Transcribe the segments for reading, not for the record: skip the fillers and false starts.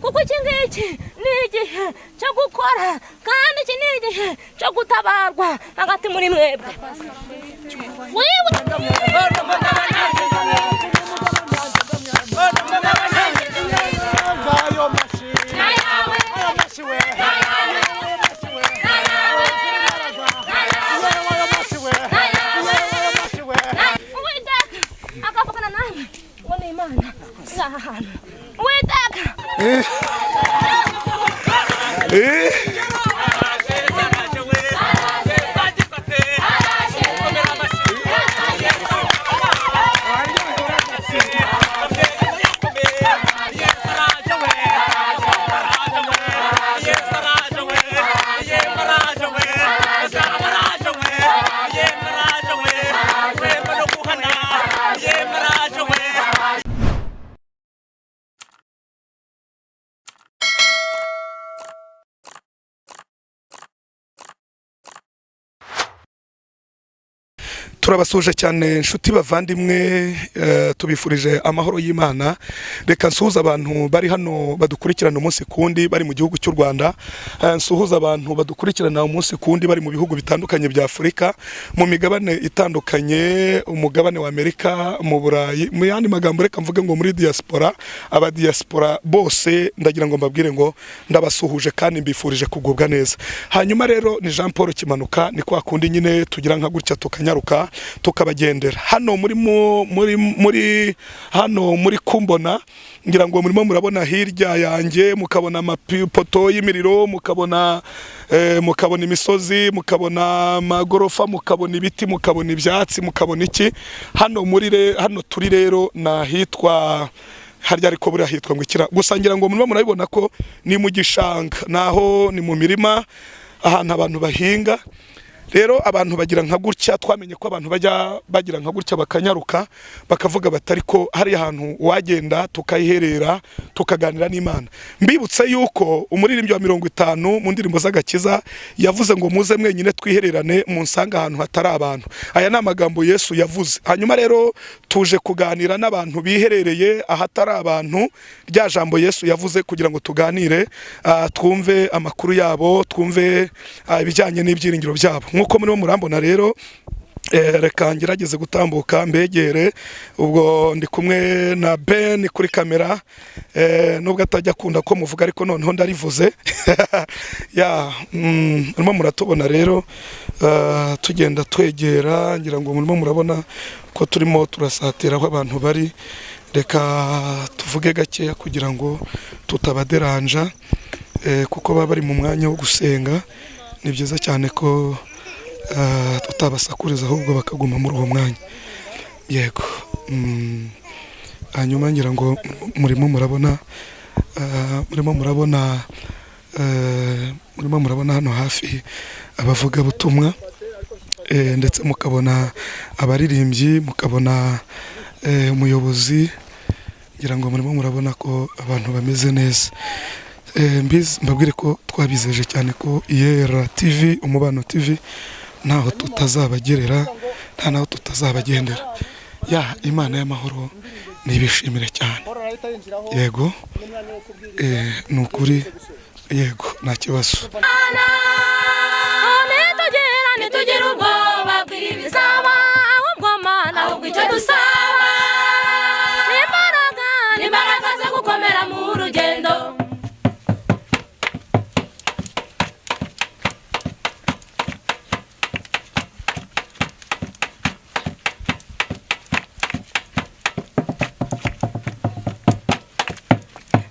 kuko iki ngiki ni igihe cyo gukora kandi iki ni igihe cyo gutabarwa hagati muri mwebwe. turabasuje cyane inshuti bavandimwe, tubifurije amahoro y'Imana. Reka nsuhuza abantu bari hano badukurikirana umunsi kundi bari mu gihugu cy'u Rwanda, nsuhuza abantu badukurikirana umunsi kundi bari mu bihugu bitandukanye bya Afurika, mu migabane itandukanye, umugabane wa Amerika, mu Burayi, mu yandi magambo reka mvuge ngo muri diaspora. Aba diaspora bose ndagira ngo mbabwire ngo ndabasuhuje kandi mbifurije kugubwa neza. Hanyuma rero ni Jean Paul Kimanuka, ni kwa kundi nyine tugira nka gutya tukanyaruka tukabagendera hano muri hano muri kumbona, ngira ngo murimo murabona hirya yanjye, mukabona amapoto y'imiriro, mukabona imisozi, mukabona amagorofa, mukabona ibiti, mukabona ibyatsi, mukabona iki. Hano turi rero nahitwa harya, ariko buri ahitwa ngo ikira. Gusa ngira ngo murimo murabibona ko ni mu gishanga, naho ni mu mirima ahantu abantu bahinga. Rero abantu bagira nka gutya, twamenye ko abantu bajya bagira nka gutya bakanyaruka bakavuga batari ko hari ahantu wagenda tukayiherera tukaganira n'Imana. Mbibutse yuko umuririmbyi wa 50 mu ndirimbo z'agakiza yavuze ngo muze mwenyine twihererane mu nsanga ahantu hatari abantu. Aya ni amagambo Yesu yavuze. Hanyuma rero tuje kuganira n'abantu biherereye ahatari abantu, rya jambo Yesu yavuze, kugira ngo tuganire, twumve amakuru yabo, twumve ibijyanye n'ibyiringiro byabo. Nkuko murimo murambona rero, reka ngerageze gutambuka mbegere. Ubwo ndi kumwe na Ben kuri kamera, nubwo atajya akunda ko muvuga ariko noneho ndarivuze. Murimo muratubona rero, tugenda twegera, ngira ngo murimo murabona ko turimo turasatira aho abantu bari. Reka tuvuge gakeya kugira ngo tutabaderanja, kuko baba bari mu mwanya wo gusenga. Ni byiza cyane ko tutabasakuriza ahubwo bakaguma muri uwo mwanya. Yego. Hanyuma ngira ngo murimo murabona hano hafi abavuga butumwa, ndetse mukabona abaririmbyi, mukabona umuyobozi. Ngira ngo murimo murabona ko abantu bameze neza. Mbabwire ko twabizeje cyane ko Iyera TV, Umubano TV, ntaho tutazabagerera, nta naho tutazabagendera. Imana y'amahoro nibishimire cyane. Yego, ni ukuri, yego, nta kibazo. Ntitugire ubwoba bw'ibizaba, ahubwo Mana ahubwo icyo dusaba ni imbaraga zo gukomera mu rugendo.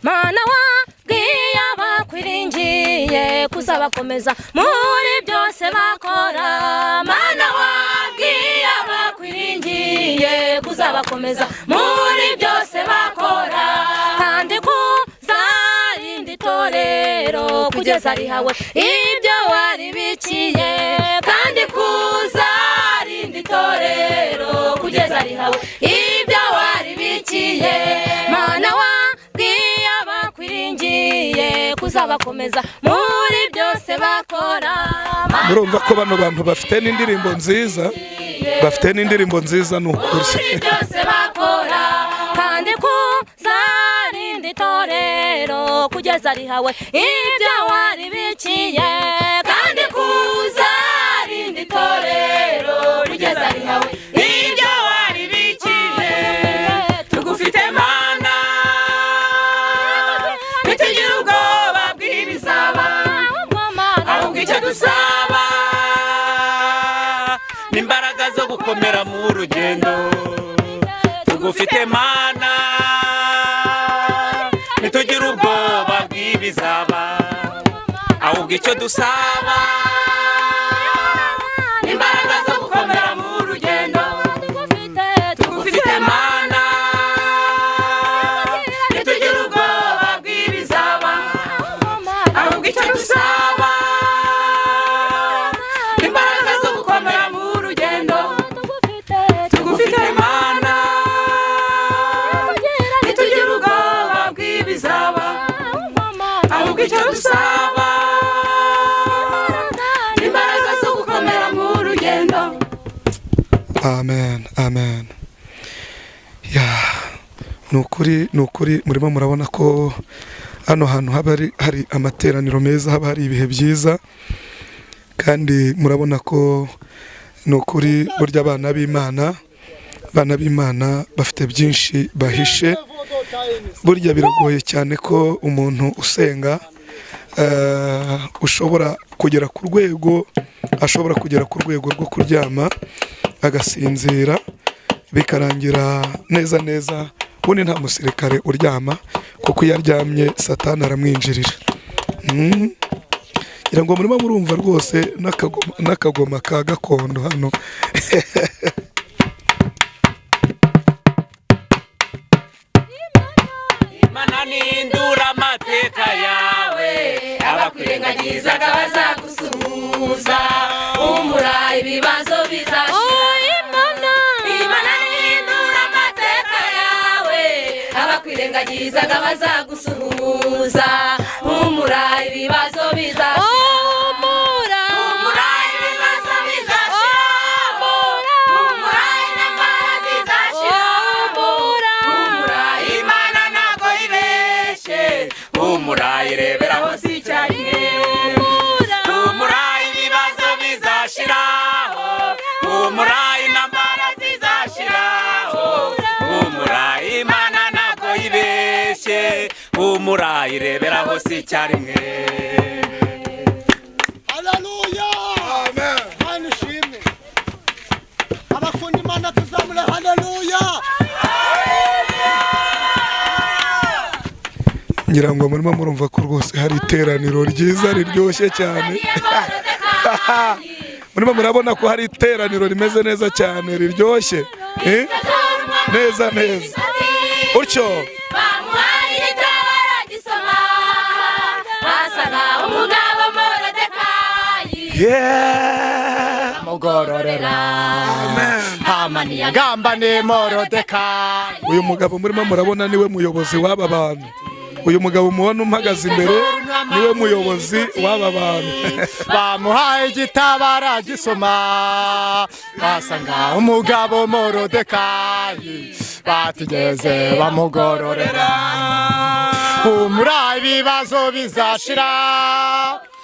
Mana wabwiye abakwiringiye kuzabakomeza muri byose bakora. Mana wabwiye abakwiringiye kuzabakomeza muri byose bakora, kandi kuzarinda itorero kugeza rihawe ibyo waribikiye, kandi kuzarinda itorero kugeza rihawe ibyo waribikiye. Mana wabwiye abakwiringiye kuzabakomeza muri byose bakora. Murumva ko bano bantu bafite n'indirimbo nziza, ni ukuri. Byose bakora, kandi kuzarinda itorero rugeza rihawe ibyo waribikiye kandi kuzarinda itorero rugeza rihawe ibyo waribikiye tugufite mana ntitugira ubwoba bw'ibizaba ahubwo icyo dusaba n'imbaraga zo gukomera mu rugendo tugufite mana ntitugira ubwoba bw'ibizaba ahubwo icyo dusaba n'imbaraga zo gukomera mu rugendo tugufite mana ntitugira ubwoba bw'ibizaba ahubwo icyo dusaba n'imbaraga zo gukomera mu rugendo tugufite mana ntitugira ubwoba bw'ibizaba ahubwo icyo dusaba n'imbaraga zo gukomera mu rugendo. Amen, amen. Ya, nukuri murimo murabona ko hano hantu haba hari amateraniro meza, haba hari ibihe byiza, kandi murabona ko nukuri burya abana b'Imana bafite byinshi bahishe. Burya biragoye cyane ko umuntu usenga ashobora kugera ku rwego rwo kuryama agasinzira bikarangira neza. Ubundi nta musirikare uryama, kuko iyo aryamye Satani aramwinjirira. Ngira ngo murimo murumva rwose n'akagoma ka gakondo hano. Imana nindura amateka yawe abakwirengagizaga bazagusuhuza humura ibibazo bizashira. Imana nindura amateka yawe abakwirengagizaga bazagusuhuza humura ibibazo bizashira. Ireberaho si icyarimwe humura ibibazo bizashiraho humura intambara zizashiraho humura Imana ntabwo yibeshye humura ireberaho si icyarimwe. Haleluya, amen. Mana ishimwe abakunda Imana tuzamure haleluya. Ngira ngo murimo murumva ko rwose hari iteraniro ryiza riryoshye cyane. Murimo murabona ko hari iteraniro rimeze neza cyane riryoshye neza. Utyo bamuhaye igitabo aragisoma basanga umugabo Moridekayi mugororera Hamani yagambane Moridekayi. uyu mugabo murimo murabona niwe muyobozi w'aba bantu. Uyu mugabo mubona umpagaze imbere niwe muyobozi w'aba bantu. Bamuhaye igitabo aragisoma basanga umugabo Moridekayi batigeze bamugororera humura ibibazo bizashira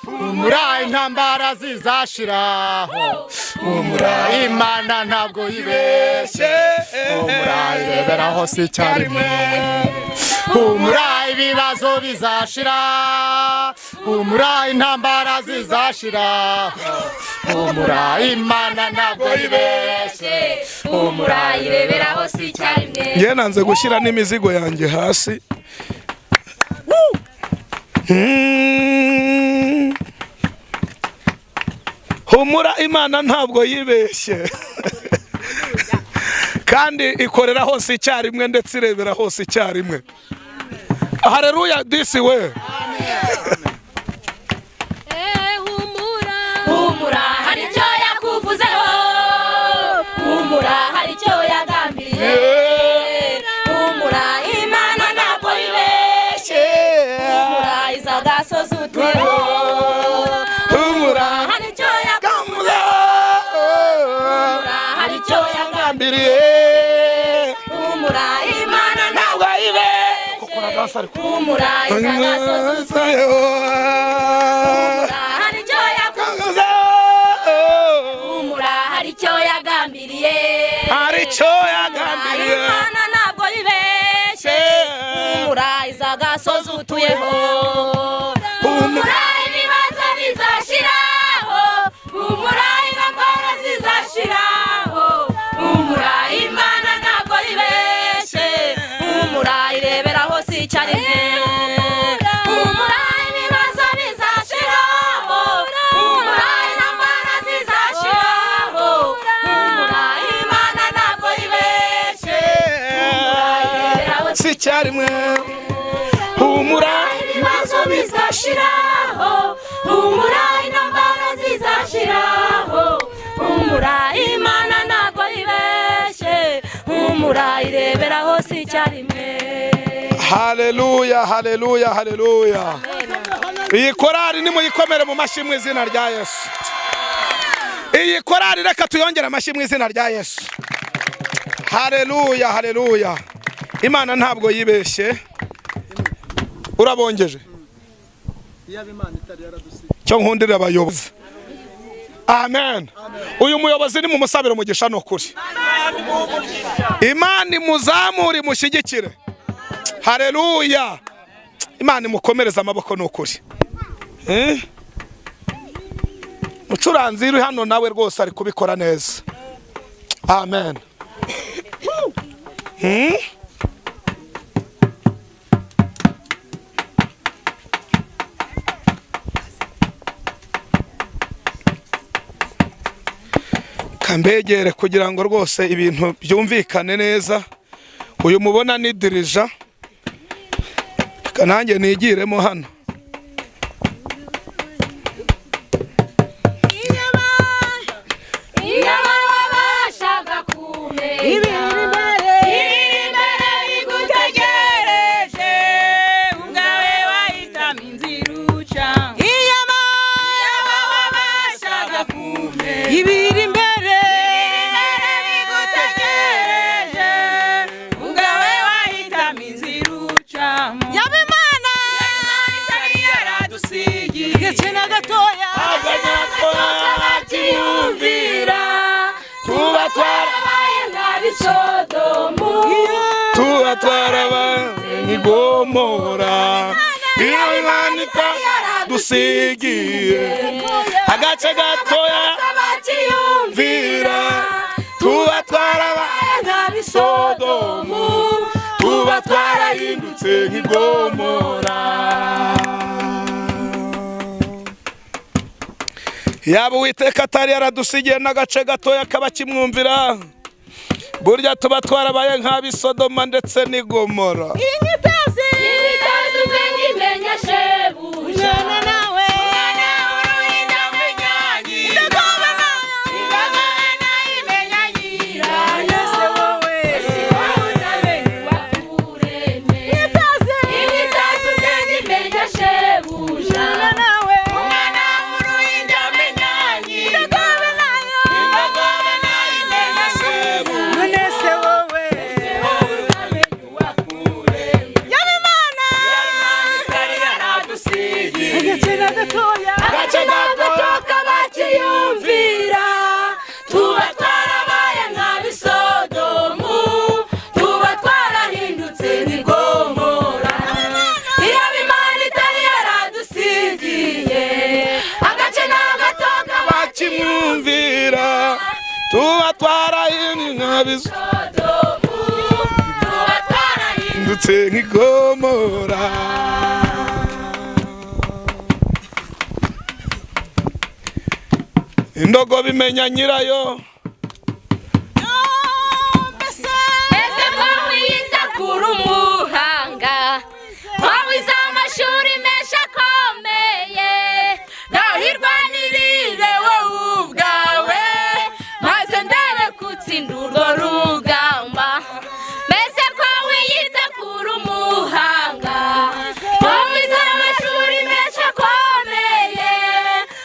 humura intambara zizashiraho humura Imana ntabwo yibeshye humura ireberaho si icyarimwe humura ibibazo bizashira humura intambara zizashira humura Imana ntabwo yibeshye humura ireberaho si icyarimwe. Ngiye nanze gushyira n'imizigo yanjye hasi. Humura Imana ntabwo yibeshye kandi ikorera hose icyarimwe ndetse irebera hose icyarimwe. Haleluya disi we. Humura hari icyo yakuvuzeho humura hari icyo yagambiriye humura Imana ntabwo yibeshye humura izagasoza utuyeho Humura hari icyo yakuvuzeho humura hari icyo yagambiriye humura Imana ntabwo yibeshye humura izagasoza hari icyo yakoze humura hari icyo yagambiriye Imana ntabwo yibeshye humura izagasoza utuyeho humura ibibazo bizashiraho humura intambara zizashiraho humura Imana ntabwo yibeshye humura irebera hose icyarimwe humura ibibazo bizashiraho humura intambara zizashiraho humura Imana ntabwo yibeshye si cyarimwe humura ibibazo bizashiraho humura intambara zizashiraho humura Imana ntabwo yibeshye humura irebera hose icyarimwe. haleluya haleluya haleluya. Iyi korari nimuyikomere mu mashyi mu izina rya Yesu. Iyi korari reka tuyongere amashyi mu izina rya Yesu. Haleluya haleluya. Imana ntabwo yibeshye. Urabongeje cyo nkundira abayobozi. Amen. Uyu muyobozi ni mu musabiro mugisha nokuri. Imana imuzamure mushyigikire. Haleluya. Imana imukomereza amaboko nokuri. Mucuranzi uri hano nawe rwose ari kubikora neza. Amen. Kambegere kugira ngo rwose ibintu byumvikane neza. Uyu mubona ni dirija. Kanange nigiremo hano. Gomora Imanita dusigiye agace gatoya kabaciyumvira tubatwara nka Sodomu tubatwara hindutse nk'Igomora. Yaba Uwiteka atari yaradusigiye n'agace gatoya kabakimwumvira burya tubatwara baye nka Sodoma ndetse n'Igomora. Hindutse nk'Igomora. Indogo bimenya nyirayo. Ese wiyita kuri umuhanga wawize amashuri menshi akomeye ndahirwanirire wowe ubwawe maze ndebe gutsinda urwo rugamba. Mbese ko wiyita kuri umuhanga wawize amashuri menshi akomeye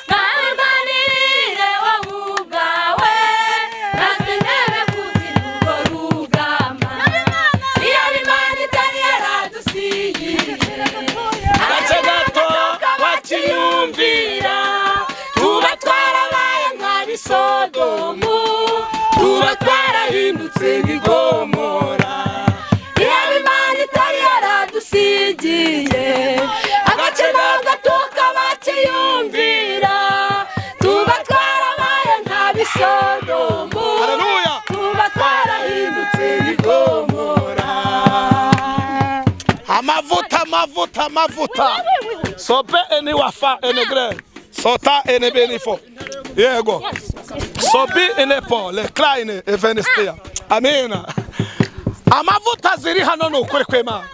ndahirwanirire wowe ubwawe Mavuta. Sope eni wafa eni gre. Sota eni benifo. Yego. Sobi eni po le kleine evenestia. Amina. Amavuta ziri hano n'ukuri kw'Imana.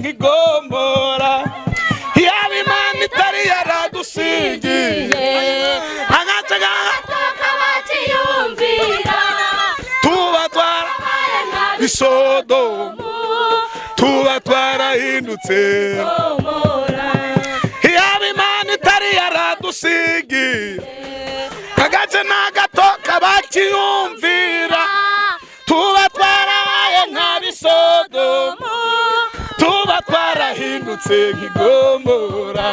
Ngigomora yaba Imana itari yaradusigiye agacaga bakiyumvira tuba twarabaye isodomu tuba twarahindutse yaba Imana itari yaradusigiye agace n'agatoka bakiyumvira tuba twarabaye nk'abisodomu twarahindutse nk'igomora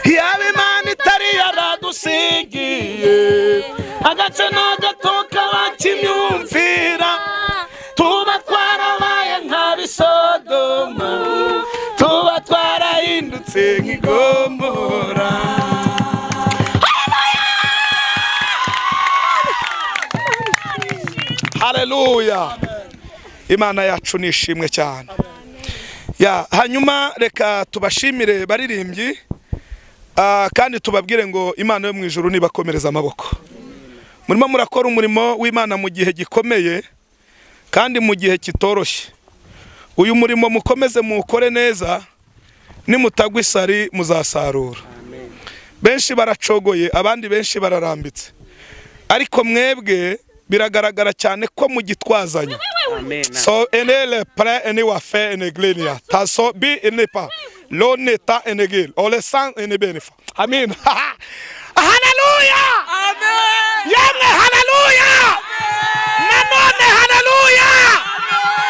yaba Imana itari yaradusigiye agace n'agatoka bakimyumvira tuba twarabaye nk'abisodomu tuba twarahindutse nk'igomora. Haleluya. Imana yacu nishimwe cyane. Hanyuma reka tubashimire baririmbyi kandi tubabwire ngo Imana yo mu ijuru nibakomereza amaboko. Murimo murakora umurimo w'Imana mu gihe gikomeye kandi mu gihe kitoroshye. Uyu murimo mukomeze muwukore neza, nimutagwa isari muzasarura. Benshi baracogoye, abandi benshi bararambitse, ariko mwebwe biragaragara cyane ko mugitwazanya. So enele pre eni wafe eneglinia taso bi enepa lo neta enegil ole san enebenefa. Amen. Hallelujah. Amen. Yemwe hallelujah. Nanone hallelujah.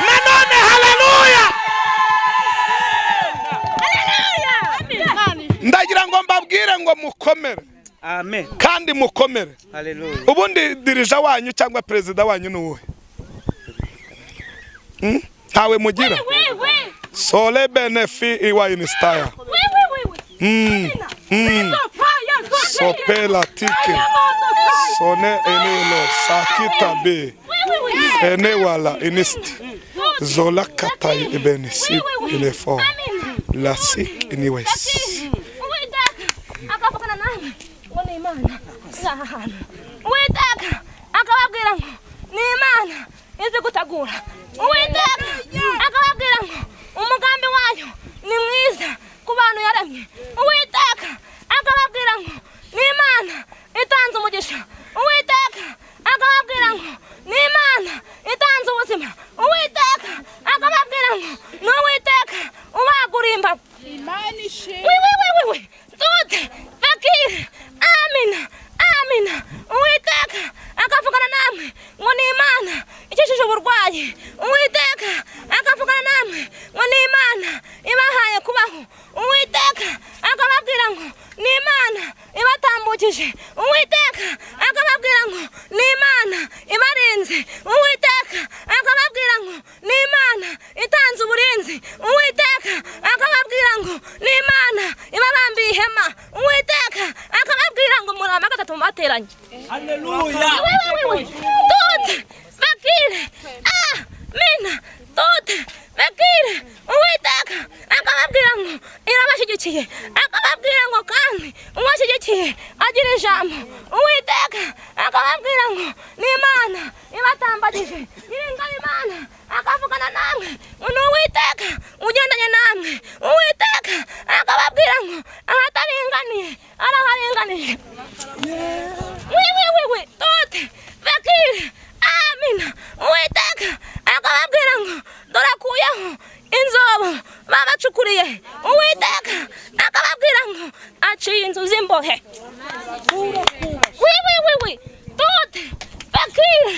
Nanone hallelujah. Hallelujah. Ndagira ngo mbabwire ngo mukomere. Amen. Kandi mukomere. Hallelujah. Ubundi dirija wanyu cyangwa president wanyu nuwe? Tawe mugira. Sole benefi iwa inistaya. Sopela tike. Sone enelo sakita be. Ene wala inisti. Zola katay ebenisi ilefo. La sik iniwes. Akapakana nami. Ngone Imana. Uwiteka akababwira ngo ni Imana izi gutagura. Uwiteka akababwira ngo umugambi wayo ni mwiza ku bantu yaremye. Uwiteka akababwira ngo ni Imana itanze umugisha. Uwiteka akababwira ngo ni Imana itanze ubuzima. Uwiteka akababwira ngo ni Uwiteka ubagurimba. Imana ishe. Wi. Tute fakire. Amina. Amina. Uwiteka akavugana namwe ngo ni Imana ikishije uburwayi. Uwiteka akavugana namwe ngo ni Imana ibahaye kubaho. Uwiteka akababwira ngo ni Imana ibatambukije. Uwiteka akababwira ngo ni Imana ibarinze. Uwiteka akababwira ngo ni Imana itanze uburinzi. Uwiteka akababwira ngo ni Imana ibabambiye ihema. Uwiteka akababwira ngo murama gatatu bateranye. Hallelujah. Tute bakire. Amina. Tute bakire. Uwiteka akababwira ngo irabashyigikiye. Akababwira ngo kandi uwashyigikiye agira ijambo. Uwiteka akababwira ngo ni Imana ibatambagije. Iringa Imana akavugana namwe ngo Uwiteka ugendanye namwe Uwiteka akababwira ngo ahataringaniye araharinganiye wiwi tote fakire amina Uwiteka akababwira ngo dorakuyeho inzobo babacukuriye Uwiteka akababwira ngo aciye inzu z'imbohe wiwi tote fakire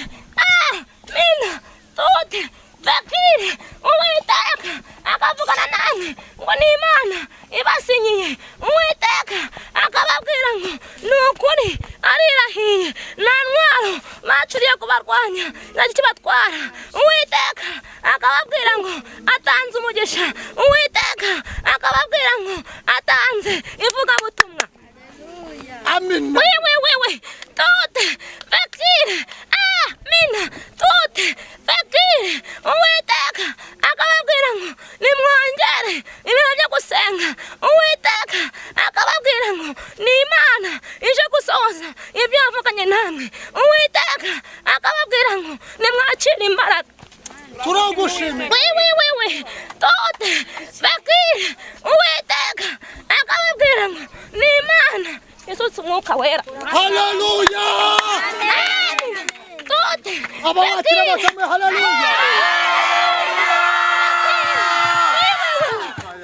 amina tote fakire Uwiteka akavugana namwe ngo ni Imana ibasinyiye Uwiteka akababwira ngo nukuri arirahiye nta ntwaro bacuriye kubarwanya nacyo kibatwara Uwiteka akababwira ngo atanze umugisha Uwiteka akababwira ngo atanze ivugabutumwa amina wiwi tote fakire amina tote fakire Uwiteka akababwira ngo nimwongere ibintu byo gusenga Uwiteka akababwira ngo ni Imana ije gusohoza ibyo yavuganye namwe Uwiteka akababwira ngo nimwakire imbaraga turagushimira wiwi tote fakire Uwiteka akababwira ngo ni Imana isutse umwuka wera haleluya tote abawakira bakamwe haleluya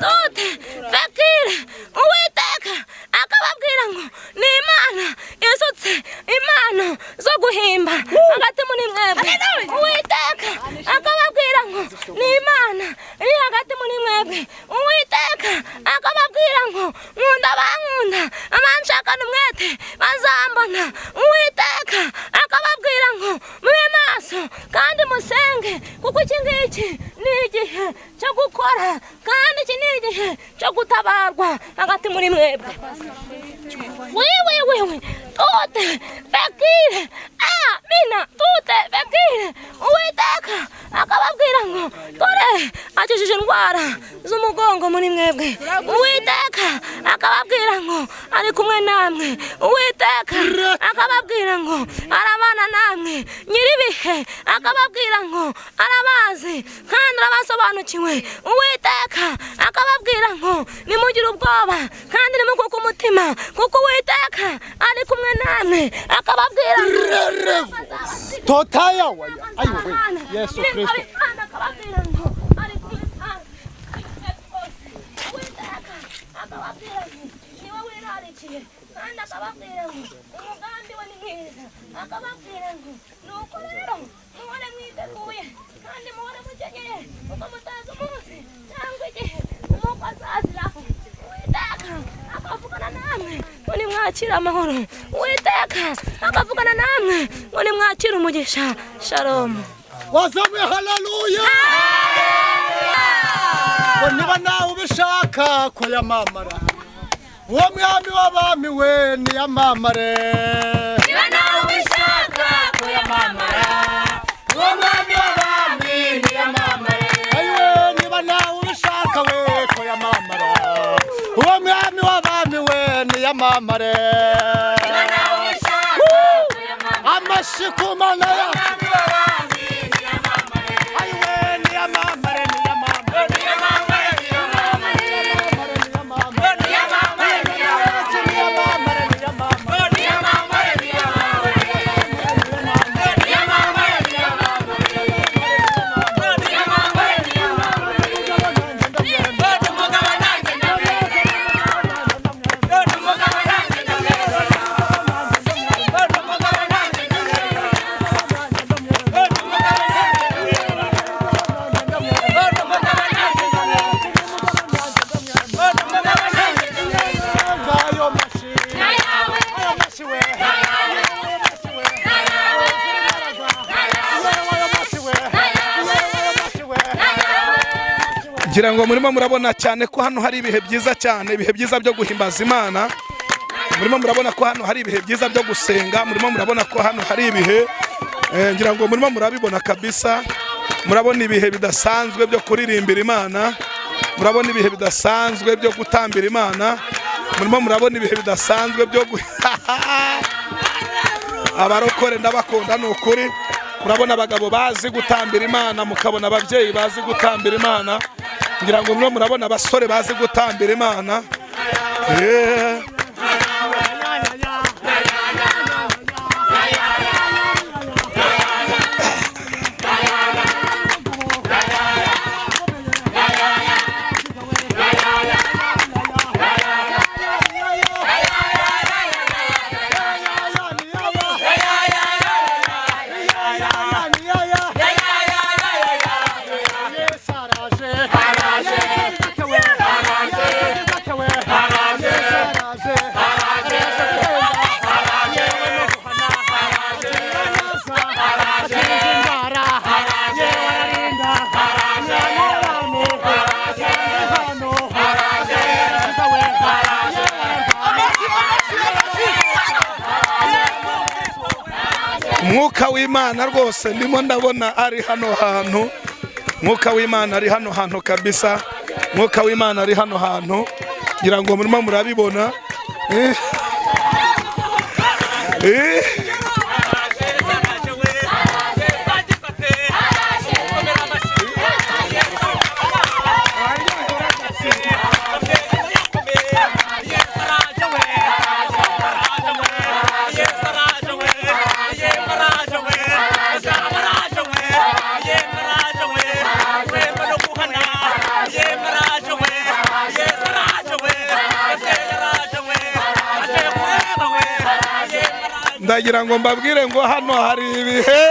tote fakire Uwiteka akababwira ngo ni Imana isutse impano zo guhimba hagati muri mwebwe Uwiteka akababwira ngo ni Imana iri hagati muri mwebwe Uwiteka akababwira ngo nkunda bankunda abanshakana umwete bazambona Uwiteka akababwira ngo mube maso kandi musenge kuko iki ngiki ni igihe cyo gukora kandi iki ni igihe cyo gutabarwa hagati muri mwebwe wiwi tote fakire amina tote fakire Uwiteka akababwira ngo dore akijije indwara z'umugongo muri mwebwe Uwiteka akababwira ngo ari kumwe namwe Uwiteka akababwira ngo arabana namwe nyiribihe akababwira ngo arabazi kandi arabasobanukiwe Uwiteka akababwira ngo nimugire ubwoba kandi nimukuke umutima kuko Uwiteka ari kumwe namwe akababwira ngo totaya waya ayiwe Yesu Kristo akababwira ngo ari kumwe namwe Uwiteka akababwira ngo niwe wirarikiye kandi akababwira ngo umugambi we ni mwiza akababwira ngo nuko rero muhore mwiteguye kandi muhore mukenyeye kuko mutazi umunsi cyangwa igihe umwuka azaziraho Uwiteka akavugana namwe ngo nimwakire amahoro Uwiteka akavugana namwe ngo nimwakire umugisha shalom wazamwe haleluya ngo niba nawe ubishaka ko yamamara uwo mwami w'abami we niyamamare niba nawe ubishaka ko yamamara uwo mwami w'abami niyamamare ayiwe niba nawe ubishaka we ko yamamara uwo mwami w'abami we niyamamare niba nawe ubishaka ko yamamara amashi ku mana yacu niyamamare niyamamare ngira ngo murimo murabona cyane ko hano hari ibihe byiza cyane, ibihe byiza byo guhimbaza Imana. Murimo murabona ko hano hari ibihe byiza byo gusenga, murimo murabona ko hano hari ibihe ngira ngo murimo murabibona kabisa. Murabona ibihe bidasanzwe byo kuririmbira Imana, murabona ibihe bidasanzwe byo gutambira Imana, murimo murabona ibihe bidasanzwe byo abarokore ndabakunda n'ukuri. murabona abagabo bazi gutambira Imana, mukabona ababyeyi bazi gutambira Imana, ngira ngo mwe murabona abasore bazi gutambira Imana. Umwuka w'Imana rwose ndimo ndabona ari hano hantu. Umwuka w'Imana ari hano hantu kabisa. Umwuka w'Imana ari hano hantu. Ngira ngo murimo murabibona. Ndagira ngo mbabwire ngo hano hari ibihe.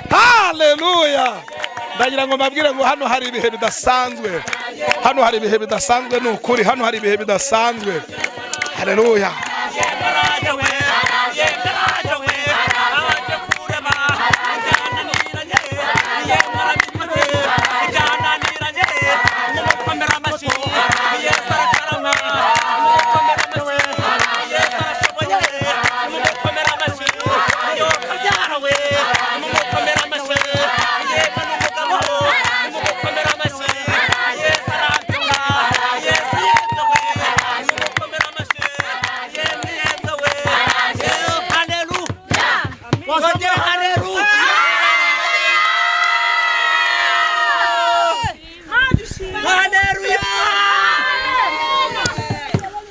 Haleluya. Ndagira ngo mbabwire ngo hano hari ibihe bidasanzwe. Hano hari ibihe bidasanzwe n'ukuri. Hano hari ibihe bidasanzwe. Haleluya.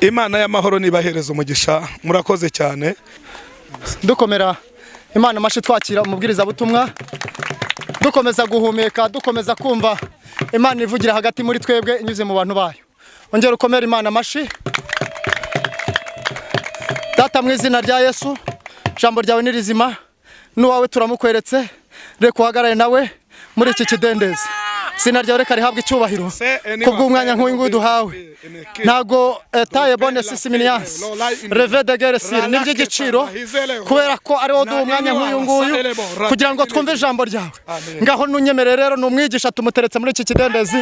Imana y'amahoro nibahereza umugisha, murakoze cyane. Dukomera Imana amashi twakira umubwiriza butumwa, dukomeza guhumeka, dukomeza kumva Imana ivugira hagati muri twebwe inyuze mu bantu bayo. Ongera ukomera Imana amashi. Data mu izina rya Yesu, jambo ryawe ni rizima, n'uwawe turamukweretse, reka uhagarare nawe muri iki kidendezi. Izina ryawe reka rihabwe icyubahiro kubw'umwanya nk'uyu nguyu duhawe. Ntago taye bone sisiminiyanse reve de geresire n'iby'igiciro, kubera ko ari wo duha umwanya nk'uyu nguyu kugira ngo twumve ijambo ryawe. Ngaho nunyemerere rero n'umwigisha tumuteretse muri iki kidendezi,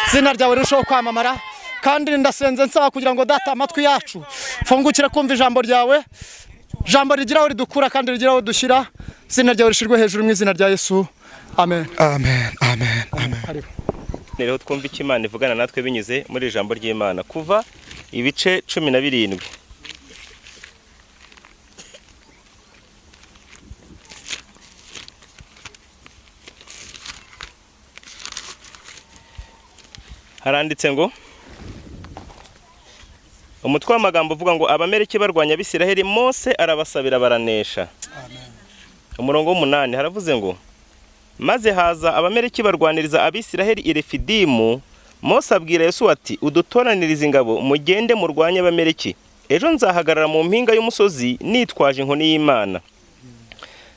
izina ryawe rirushaho kwamamara. Kandi ndasenze nsaba kugira ngo data amatwi yacu fungukire kumva ijambo ryawe, jambo rigira aho ridukura kandi rigira aho dushyira. Izina ryawe rishirwe hejuru mu izina rya Yesu, amen. Amen, amen, amen. Rero twumva icyo Imana ivugana natwe binyuze muri ijambo ry'Imana. Kuva ibice 17. Haranditse ngo umutwe w'amagambo uvuga ngo Abamaleki barwanya Abisiraheli, Mose arabasabira baranesha. Amen. Umurongo w'8 haravuze ngo maze haza Abamaleki barwaniriza Abisiraheli i Refidimu. Mose abwira Yosuwa ati udutoraniriza ingabo mugende murwanye Abamaleki, ejo nzahagarara mu mpinga y'umusozi nitwaje inkoni y'Imana.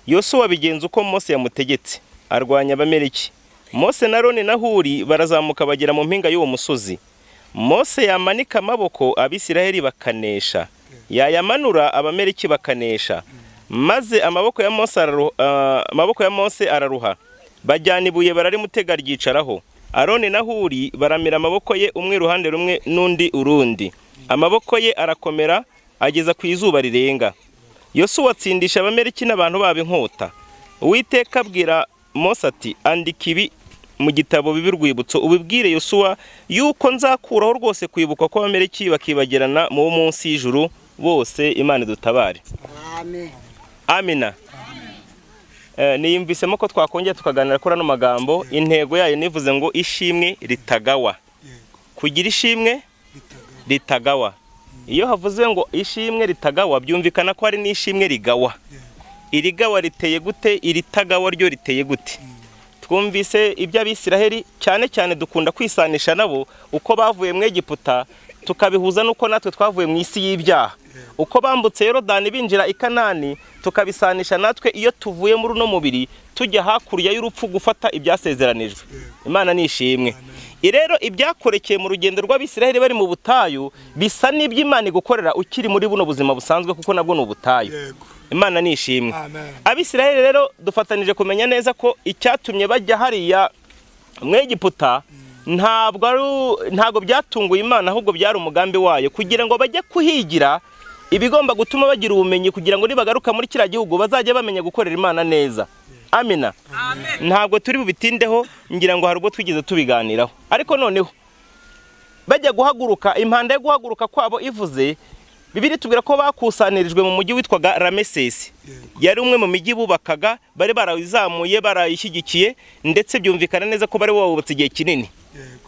Yosuwa bigenza uko Mose yamutegetse, arwanya Abamaleki. Mose na Aroni na Huri barazamuka bagera mu mpinga y'uwo musozi. Mose yamanika amaboko, Abisiraheli bakanesha, yayamanura Abamaleki bakanesha. Maze amaboko ya Mose araruha, bajyana ibuye bararimutega ryicaraho. Aroni na Huri baramira amaboko ye, umwe iruhande rumwe n'undi urundi. Amaboko ye arakomera ageza ku izuba rirenga. Yosuwa atsindisha Abamaleki n'abantu babo inkota. Uwiteka abwira Mose ati andika ibi mu gitabo bibirwibutso, ubibwire Yosuwa yuko nzakuraho rwose kwibuka ko Abamaleki bakibagirana mu munsi y'ijuru bose. Imana dutabare. Amen. Amina. niyumvisemo ko twakongera tukaganira kuri ano magambo. Intego yayo nivuze ngo ishimwe ritagawa. Kugira ishimwe ritagawa. Iyo havuze ngo ishimwe ritagawa byumvikana ko hari n'ishimwe rigawa. Irigawa riteye gute, iritagawa ryo riteye gute? Twumvise iby'Abisiraheli cyane cyane dukunda kwisanisha nabo uko bavuye mu Egiputa tukabihuza nuko natwe twavuye mu isi y'ibyaha. Uko bambutse Yorodani binjira i Kanani tukabisanisha natwe iyo tuvuye muri uno mubiri tujya hakurya y'urupfu gufata ibyasezeranijwe. Imana nishimwe. Irero ibyakorekeye mu rugendo rw'Abisiraheli bari mu butayu bisa n'iby'Imana gukorera ukiri muri buno buzima busanzwe kuko nabwo no butayu. Imana nishimwe. Abisiraheli rero dufatanije kumenya neza ko icyatumye bajya hariya mu Egiputa ntabwo byatunguye Imana ahubwo byari umugambi wayo kugira ngo bajye kuhigira ibigomba gutuma bagira ubumenyi kugira ngo nibagaruka muri kiriya gihugu bazajya bamenya gukorera Imana neza. Amina. Ntabwo turi bubitindeho ngira ngo hari ubwo twigize tubiganiraho. Ariko noneho bajya guhaguruka, impanda yo guhaguruka kwabo ivuze, Bibiri tubwira ko bakusanirijwe mu mujyi witwaga Ramesesi. Yari umwe mu mijyi bubakaga, bari barayizamuye barayishyigikiye ndetse byumvikana neza ko bari bawubatse igihe kinini.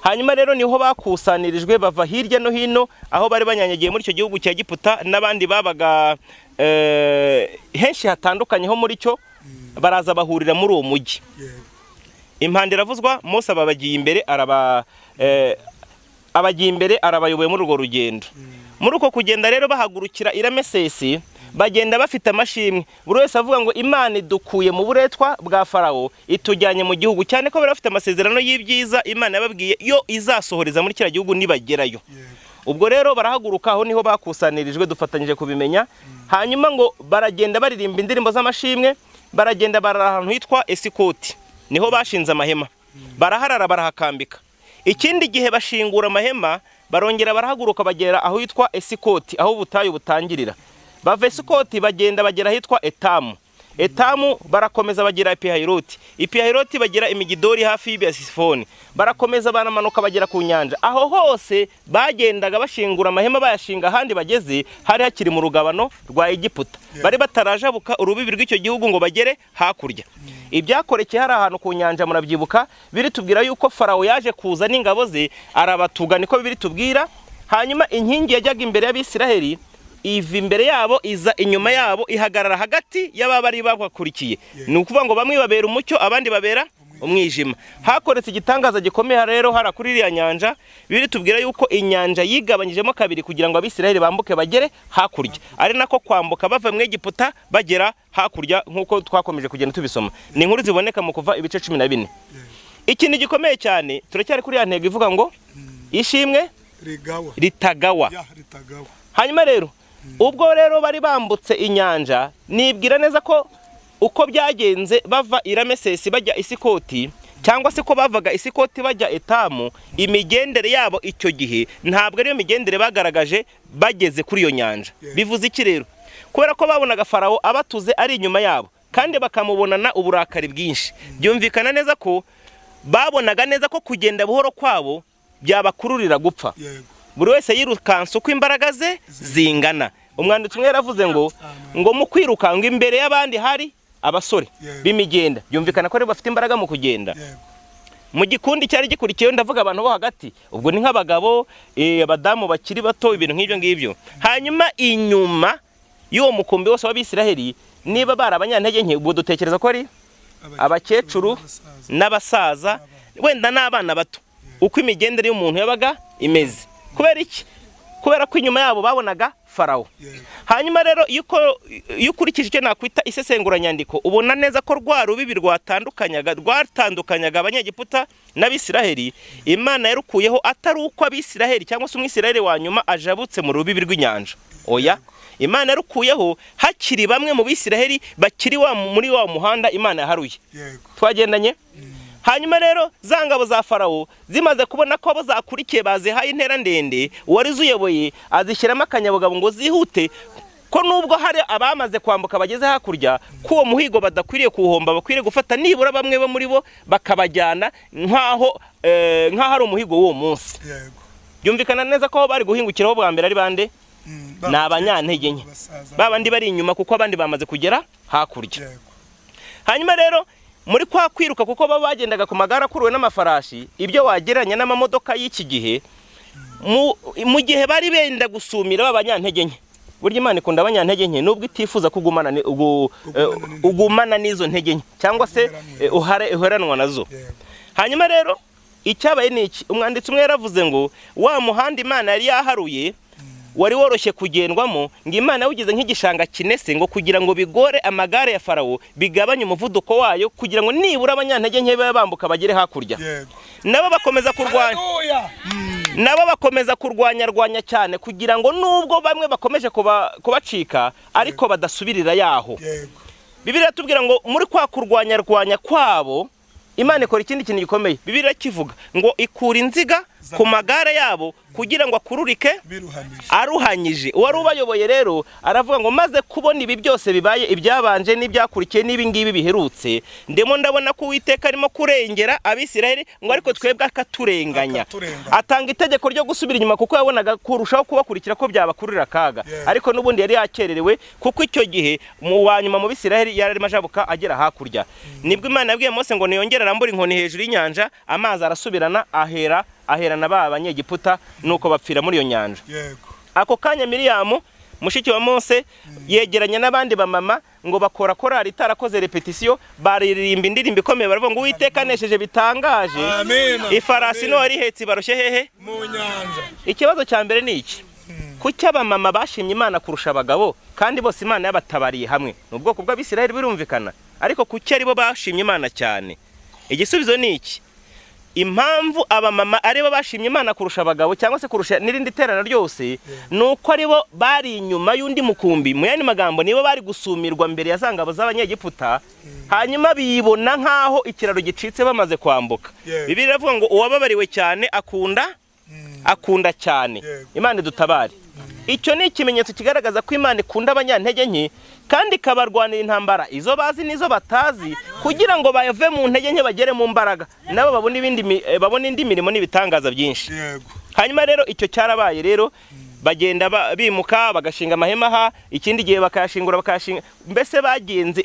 Hanyuma rero niho bakusanirijwe bava hirya no hino aho bari banyanyagiye muri icyo gihugu cya Egiputa n'abandi babaga henshi hatandukanye ho muri cyo baraza bahurira muri uwo mujyi. Impanda iravuzwa, Mose abagiye imbere arabayoboye muri urwo rugendo. Muri uko kugenda rero bahagurukira i Ramesesi bagenda bafite amashimwe. Buri wese avuga ngo Imana idukuye mu buretwa bwa Farawo itujyanye mu gihugu, cyane ko bari bafite amasezerano y'ibyiza Imana yababwiye yo izasohoreza muri kiriya gihugu nibagerayo. Ubwo rero barahaguruka, aho niho bakusanirijwe dufatanyije kubimenya. Hanyuma ngo baragenda baririmba indirimbo z'amashimwe, baragenda ahantu hitwa Esikoti, niho bashinze amahema, baraharara barahakambika. Ikindi gihe bashingura amahema barongera barahaguruka bagera aho hitwa Esikoti, aho ubutayu butangirira. Bava Esikoti bagenda bagera hitwa Etamu. Etamu barakomeza bagera Ipihahiroti. Ipihahiroti bagera Imigidori hafi y'Ibesifoni. Barakomeza baramanuka bagera ku nyanja. Aho hose bagendaga bashingura amahema bayashinga ahandi bageze hari hakiri mu rugabano rwa Egiputa. Bari batarajabuka urubibi rw'icyo gihugu ngo bagere hakurya. Ibyakorekeye hari ahantu ku nyanja murabyibuka, biri tubwira yuko Farawo yaje kuza n'ingabo ze arabatuga, niko biri tubwira. Hanyuma inkingi yajyaga imbere y'Abisiraheli iva imbere yabo iza inyuma yabo ihagarara hagati y'ababari bakurikiye. Ni ukuvuga ngo bamwe babera umucyo abandi babera umwijima. Hakoretse igitangaza gikomeye rero hara kuri iriya nyanja, biri tubwira yuko inyanja yigabanyijemo kabiri kugira ngo Abisiraheli bambuke bagere hakurya. Ari nako kwambuka bava mu Egiputa bagera hakurya nk'uko twakomeje kugenda tubisoma. Ni inkuru ziboneka mu kuva ibice 14. Ikintu gikomeye cyane turacyari kuri ya ntego ivuga ngo ishimwe ritagawa. Hanyuma rero ubwo rero bari bambutse inyanja, nibwira neza ko uko byagenze bava i Ramesesi bajya Esikoti, cyangwa se ko bavaga Esikoti bajya Etamu, imigendere yabo icyo gihe ntabwo ariyo migendere bagaragaje bageze kuri iyo nyanja. Bivuze iki rero? Kubera ko babonaga Farawo abatuze ari inyuma yabo kandi bakamubonana uburakari bwinshi. Byumvikana neza ko babonaga neza ko kugenda buhoro kwabo byabakururira gupfa. Buri wese yirukansa uko imbaraga ze zingana. Umwanditsi umwe yaravuze ngo mu kwirukanga imbere y'abandi hari abasore b'imigenda. Byumvikana ko ari bafite imbaraga mu kugenda. Mu gikundi cyari gikurikiyeho ndavuga abantu bo hagati, ubwo ni nk'abagabo, abadamu bakiri bato, ibintu nk'ibyo ngibyo. Hanyuma inyuma y'uwo mukumbi wose w'Abisiraheli, niba bari abanyantege nke, ubwo dutekereza ko ari abakecuru n'abasaza, wenda n'abana bato. Uko imigendere y'umuntu yabaga imeze. Kubera iki? Kubera ko inyuma yabo babonaga Farawo. Hanyuma rero iyo ukurikije icyo nakwita isesenguranyandiko, ubona neza ko rwa rubibi rwatandukanyaga Abanyegiputa n'Abisiraheli, Imana yarukuyeho atari uko Abisiraheli cyangwa se Umwisiraheli wa nyuma ajabutse mu rubibi rw'inyanja. Oya, Imana yarukuyeho hakiri bamwe mu Bisiraheli bakiri muri wa muhanda Imana yaharuye. Twagendanye. Hanyuma rero za ngabo za Farawo zimaze kubona ko abo zakurikiye bazihaye intera ndende, wari zuyoboye azishyiramo akanyabugabo ngo zihute, ko nubwo hari abamaze kwambuka bageze hakurya, ko uwo muhigo badakwiriye kuwuhomba, bakwiriye gufata nibura bamwe bo muri bo bakabajyana nk'aho ari umuhigo w'uwo munsi. Byumvikana neza ko bari guhingukiraho bwa mbere ari bande? Ni abanyantege nke, babandi bari inyuma kuko abandi bamaze kugera hakurya. hanyuma rero muri kwa kwiruka kuko baba bagendaga ku magare akuruwe n'amafarashi, ibyo wagereranya n'amamodoka y'iki gihe, mu gihe bari benda gusumira b'abanyantege nke. Burya Imana ikunda abanyantege nke nubwo itifuza kugumana ugumana n'izo ntege nke cyangwa se uheranwa nazo. Hanyuma rero icyabaye ni iki, umwanditsi umwe yaravuze ngo wa muhanda Imana yari yaharuye wari woroshye kugendwamo, ngo Imana yawugize nk'igishanga kinese ngo kugira ngo bigore amagare ya Farawo bigabanye umuvuduko wayo, kugira ngo nibura abanyantege nke babe bambuka bagere hakurya. Nabo bakomeza kurwanya cyane kugira ngo nubwo bamwe bakomeje kubacika ariko badasubirira yaho. Bibiliya tubwira ngo muri kwa kurwanya kwabo Imana ikora ikindi kintu gikomeye. Bibiliya kivuga ngo ikura inziga ku magare yabo kugira ngo akururike aruhanyije. Uwari ubayoboye rero aravuga ngo maze kubona ibi byose bibaye, ibyabanje n'ibyakurikiye n'ibi ngibi biherutse, ndemo ndabona ko Uwiteka arimo kurengera Abisiraheli, ngo ariko twebwe akaturenganya. Atanga itegeko ryo gusubira inyuma kuko yabonaga kurushaho kubakurikira ko byabakurira akaga. Ariko n'ubundi yari yakererewe kuko icyo gihe mu wanyuma mu Bisiraheli yari arimo ajabuka agera hakurya. Nibwo Imana yabwiye Mose ngo niyongere arambura inkoni hejuru y'inyanja, amazi arasubirana aherana b'Abanyegiputa nuko bapfira muri iyo nyanja. Ako kanya Miriyamu mushiki wa Mose yegeranya n'abandi bamama ngo bakora korali itarakoze repetition, baririmba indirimbo ikomeye baravuga ngo Uwiteka anesheje bitangaje, ifarasi no yari ihetse baroshye hehe mu nyanja. Ikibazo cya mbere ni iki, kuki abamama bashimye Imana kurusha abagabo kandi bose Imana yabatabariye hamwe? N'ubwoko bw'Abisiraheli birumvikana, ariko kuki ari bo bashimye Imana cyane? Igisubizo ni iki, impamvu abamama aribo bashimye Imana kurusha abagabo cyangwa se kurusha n'irindi terana ryose, nuko aribo bari inyuma y'undi mukumbi. Mu yandi magambo nibo bari gusumirwa mbere ya zangabo z'Abanyegiputa, hanyuma bibona nkaho ikiraro gicitse bamaze kwambuka. Bibiliya iravuga ngo uwababariwe cyane akunda cyane. Imana idutabare. Icyo ni ikimenyetso kigaragaza ko Imana ikunda abanyantege nke kandi ikabarwanira intambara izo bazi n'izo batazi, kugira ngo bave mu ntege nke bagere mu mbaraga, nabo babone indi mirimo n'ibitangaza byinshi. Hanyuma rero icyo cyarabaye rero, bagenda bimuka bagashinga amahema ikindi gihe bakayashingura mbese bagenze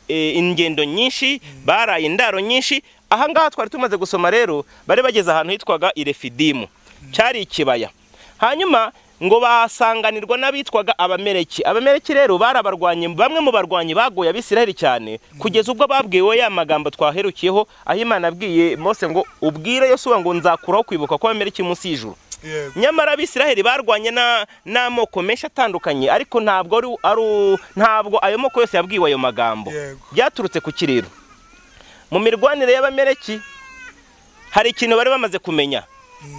ingendo nyinshi, baraye indaro nyinshi. Aha ngaha twari tumaze gusoma rero, bari bageze ahantu hitwaga Irefidimu, cyari ikibaya. Hanyuma ngo basanganirwa n'abitwaga Abameleki. Abameleki rero barabarwanye, bamwe mu barwanyi bagoye Abisiraheli cyane, kugeza ubwo babwiwe ya magambo twaherukiyeho, aho Imana abwiye Mose ngo ubwire Yosuwa ngo nzakuraho kwibuka ko Abameleki munsi y'ijuru. Nyamara Abisiraheli barwanye n'amoko menshi atandukanye, ariko ntabwo ayo moko yose yabwiwe ayo magambo. Byaturutse ku kirero. Mu mirwanire y'Abameleki hari ikintu bari bamaze kumenya.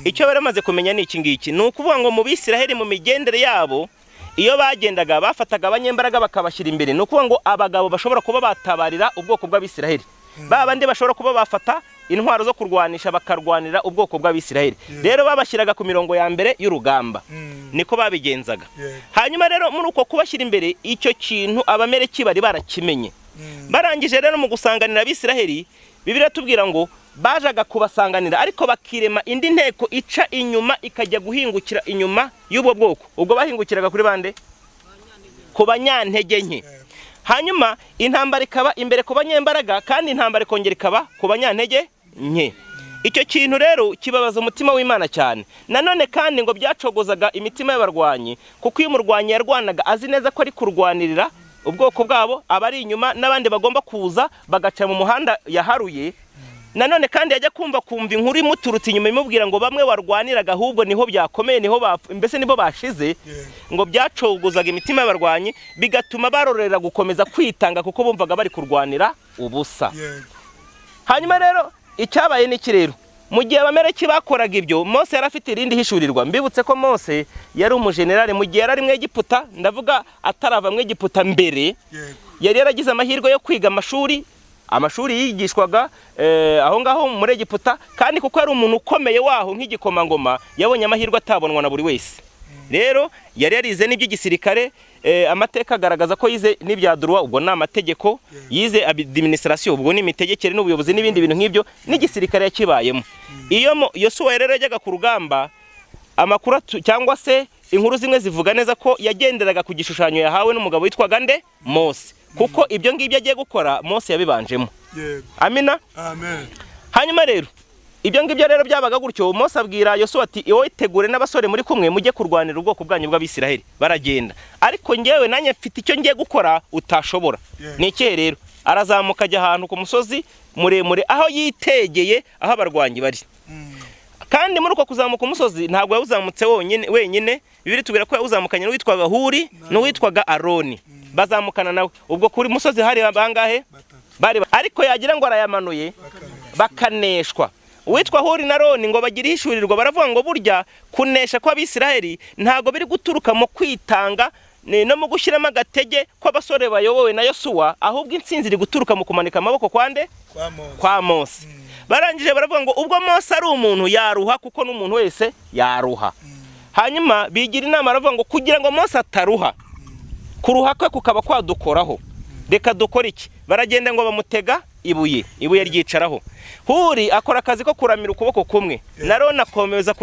Icyo bari bamaze kumenya ni iki ngiki, ni ukuvuga ngo mu Bisiraheli mu migendere yabo, iyo bagendaga bafataga abanyembaraga bakabashyira imbere. Ni ukuvuga ngo abagabo bashobora kuba batabarira ubwoko bw'Abisiraheli, babandi bashobora kuba bafata intwaro zo kurwanisha bakarwanira ubwoko bw'Abisiraheli. Rero babashyiraga ku mirongo ya mbere y'urugamba, niko babigenzaga. Hanyuma rero muri uko kubashyira imbere, icyo kintu Abameleki bari barakimenye. Barangije rero mu gusanganira Abisiraheli, Bibiliya tubwira ngo bajaga kubasanganira ariko bakirema indi nteko ica inyuma ikajya guhingukira inyuma y'ubwo bwoko. Ubwo bahingukiraga kuri bande? Ku banyantege nke. Hanyuma intambara ikaba imbere ku banyembaraga, kandi intambara ikongera ikaba ku banyantege nke. Icyo kintu rero kibabaza umutima w'Imana cyane. Nanone kandi ngo byacogozaga imitima y'abarwanyi, kuko iyo umurwanyi yarwanaga azi neza ko ari kurwanirira ubwoko bwabo, abari inyuma n'abandi bagomba kuza bagaca mu muhanda yaharuye. Nanone kandi yajya kumva inkuru imuturutse inyuma imubwira ngo bamwe warwaniraga ahubwo niho byakomeye, mbese nibo bashize. Ngo byacogozaga imitima y'abarwanyi, bigatuma barorera gukomeza kwitanga kuko bumvaga bari kurwanira ubusa. Hanyuma rero icyabaye n'iki rero, mu gihe Abameleki bakoraga ibyo, Mose yari afite irindi hishurirwa. Mbibutse ko Mose yari umujenerali mu gihe yari ari mu Egiputa, ndavuga atarava mu Egiputa mbere, yari yaragize amahirwe yo kwiga amashuri yigishwaga aho ngaho muri Egiputa, kandi kuko yari umuntu ukomeye waho nk'igikomangoma, yabonye amahirwe atabonwa na buri wese. Rero yari yarize n'iby'igisirikare, amateka agaragaza ko yize n'ibya droit, ubwo ni amategeko, yize administration, ubwo ni imitegekere n'ubuyobozi n'ibindi bintu nk'ibyo, n'igisirikare yakibayemo. Iyo Yosuwa rero yajyaga ku rugamba, amakuru cyangwa se inkuru zimwe zivuga neza ko yagenderaga ku gishushanyo yahawe n'umugabo witwaga nde? Mose. kuko ibyo ngibyo agiye gukora Mose yabibanjemo. Yego. Amina. Amen. Hanyuma rero ibyo ngibyo rero byabaga gutyo, Mose abwira Yosuwa ati wowe tegure n'abasore muri kumwe mujye kurwanira ubwoko bwanyu bw'Abisiraheli. Baragenda, ariko ngewe nanjye mfite icyo ngiye gukora utashobora. Ni iki rero? Arazamuka ajya ahantu ku musozi muremure aho yitegeye aho abarwanyi bari. Kandi muri uko kuzamuka umusozi ntabwo yawuzamutse wenyine, Bibiri tubwira ko yawuzamukanye n'uwitwaga Huri n'uwitwaga Aroni. Bazamukana nawe. Ubwo kuri musozi hari bangahe? Bari, ariko yagira ngo arayamanuye bakaneshwa. Uwitwa Huri na Aroni ngo bagire ishurirwa, baravuga ngo burya kunesha kw'Abisiraheli ntago biri guturuka mu kwitanga no mu gushyiramo agatege kw'abasore bayobowe na Yosuwa, ahubwo intsinzi iri guturuka mu kumanika amaboko kwande? Kwa Mose. Barangije baravuga ngo ubwo Mose ari umuntu yaruha, kuko n'umuntu wese yaruha. Hanyuma bigira inama baravuga ngo kugira ngo Mose ataruha, kuruha kwe kukaba kwadukoraho, reka dukora iki? Baragenda ngo bamutega ibuye ryicaraho. Huri akora akazi ko kuramira ukuboko kumwe, na Aroni akomeza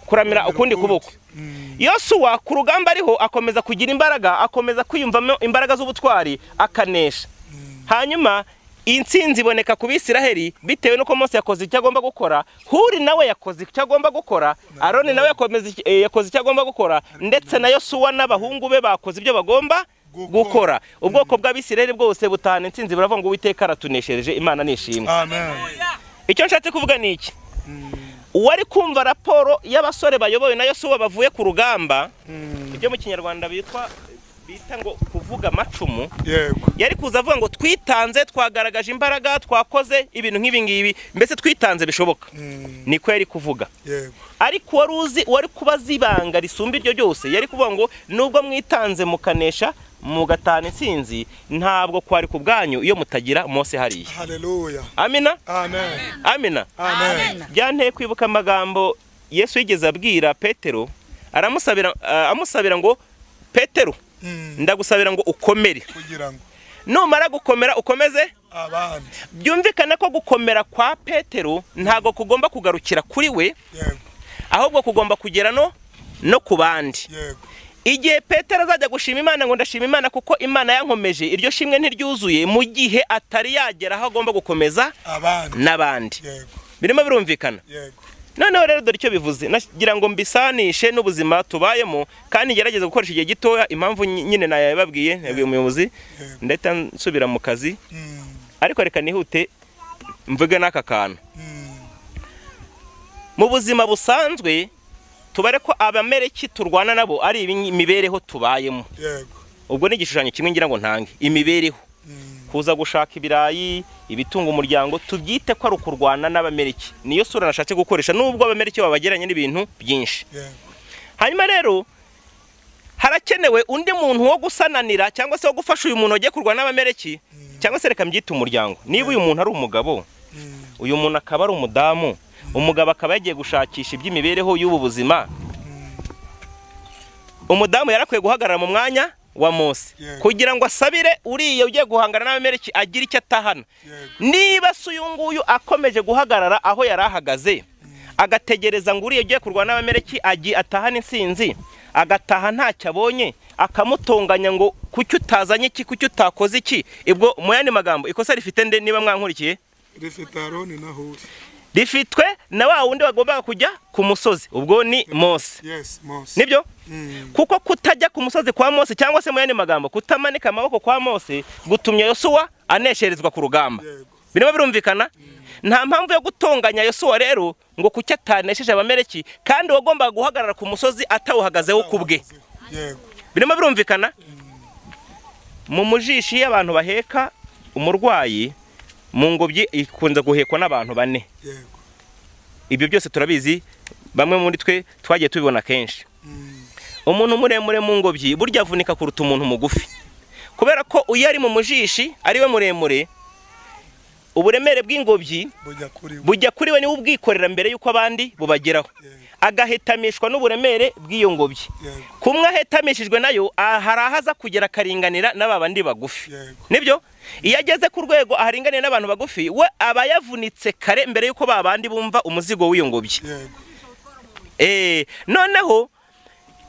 kuramira ukundi kuboko. Yosuwa ku rugamba ariho akomeza kugira imbaraga, akomeza kwiyumvamo imbaraga z'ubutwari, akanesha. Hanyuma intsinzi iboneka ku Bisiraheli bitewe nuko Mose yakoze icyo agomba gukora, Huri nawe yakoze icyo agomba gukora, Aroni nawe yakoze icyo agomba gukora, ndetse na Yosuwa n'abahungu be bakoze ibyo bagomba gukora. Ubwoko bw'Abisiraheli bwose butahana intsinzi, baravuga ngo Uwiteka aratuneshereje, Imana nishimwe. Amen. Icyo nshatse kuvuga ni iki? Uwari kumva raporo y'abasore bayobowe na Yosuwa bavuye ku rugamba, ibyo mu Kinyarwanda bita ngo kuvuga amacumu, yari kuza avuga ngo twitanze, twagaragaje imbaraga, twakoze ibintu nk'ibi ngibi, mbese twitanze bishoboka. Niko yari kuvuga. Ariko wari kubaza ibanga risumba iryo ryose, yari kuvuga ngo nubwo mwitanze mukanesha mugatana intsinzi, ntabwo kwari ku bwanyu iyo mutagira Mose hariya. Haleluya. Amina. Amen. Amina. Amen. Byanteye kwibuka amagambo Yesu yigeze abwira Petero, amusabira ngo Petero, ndagusabira ngo ukomere, kugira ngo numara gukomera ukomeze abandi. Byumvikana ko gukomera kwa Petero ntago kugomba kugarukira kuri we, ahubwo kugomba kugera no ku bandi. Igihe Petero azajya gushima Imana ngo ndashima Imana kuko Imana yankomeje, iryo shimwe ntiryuzuye mu gihe atari yagera aho agomba gukomeza n'abandi. Birimo birumvikana. Noneho rero dore icyo bivuze, nagira ngo mbisanishe n'ubuzima tubayemo, kandi ngerageza gukoresha igihe gitoya. Impamvu nyine nayababwiye, nabwiye umuyobozi ndahita nsubira mu kazi, ariko reka nihute mvuge n'aka kantu. Mu buzima busanzwe tubare ko Abameleki turwana nabo ari imibereho tubayemo. Ubwo ni igishushanyo kimwe ngira ngo ntange imibereho, kuza gushaka ibirayi, ibitunga umuryango, tubyite ko ari ukurwana n'Abameleki. Niyo sura nashatse gukoresha, nubwo Abameleki babageranye n'ibintu byinshi. Hanyuma rero harakenewe undi muntu wo gusananira cyangwa se wo gufasha uyu muntu wagiye kurwana n'Abameleki, cyangwa se reka mbyite umuryango. Niba uyu muntu ari umugabo, uyu muntu akaba ari umudamu, umugabo akaba yagiye gushakisha iby'imibereho y'ubu buzima, umudamu yarakwiye guhagarara mu mwanya wa Mose kugira ngo asabire uriye ugiye guhangana n'Abameleki agira icyo atahana. Niba se uyu nguyu akomeje guhagarara aho yari ahagaze, agategereza ngo uriye ugiye kurwana n'Abameleki atahana intsinzi, agataha ntacyo abonye, akamutonganya ngo kuki utazanye iki, kuki utakoze iki, ibwo mu yandi magambo ikosa rifite nde? Niba mwankurikiye, rifite Aroni na Huri, rifitwe na wa wundi wagombaga kujya ku musozi, ubwo ni Mose. Nibyo? Kuko kutajya ku musozi kwa Mose, cyangwa se mu yandi magambo kutamanika amaboko kwa Mose, gutumye Yosuwa anesherezwa ku rugamba. Birimo birumvikana? Nta mpamvu yo gutonganya Yosuwa rero ngo kuki atanesheje Abameleki, kandi wagombaga guhagarara ku musozi atawuhagazeho kubwe. Birimo birumvikana? Mu mujishi y'abantu baheka umurwayi, mu ngobyi ikunze guhekwa n'abantu 4. Ibyo byose turabizi, bamwe muri twe twagiye tubibona kenshi. Umuntu muremure mu ngobyi burya avunika kuruta umuntu mugufi, kubera ko uyu ari mu mujishi ari we muremure, uburemere bw'ingobyi bujya kuri we niwe ubwikorera mbere yuko abandi bubageraho, agahetamishwa n'uburemere bw'iyo ngobyi. Kumwe ahetamishijwe nayo hari ahaza kugera akaringanira n'abandi bagufi. Nibyo? Iyo ageze ku rwego aharinganiye n'abantu bagufi, we aba yavunitse kare mbere yuko babandi bumva umuzigo w'iyo ngobyi. Noneho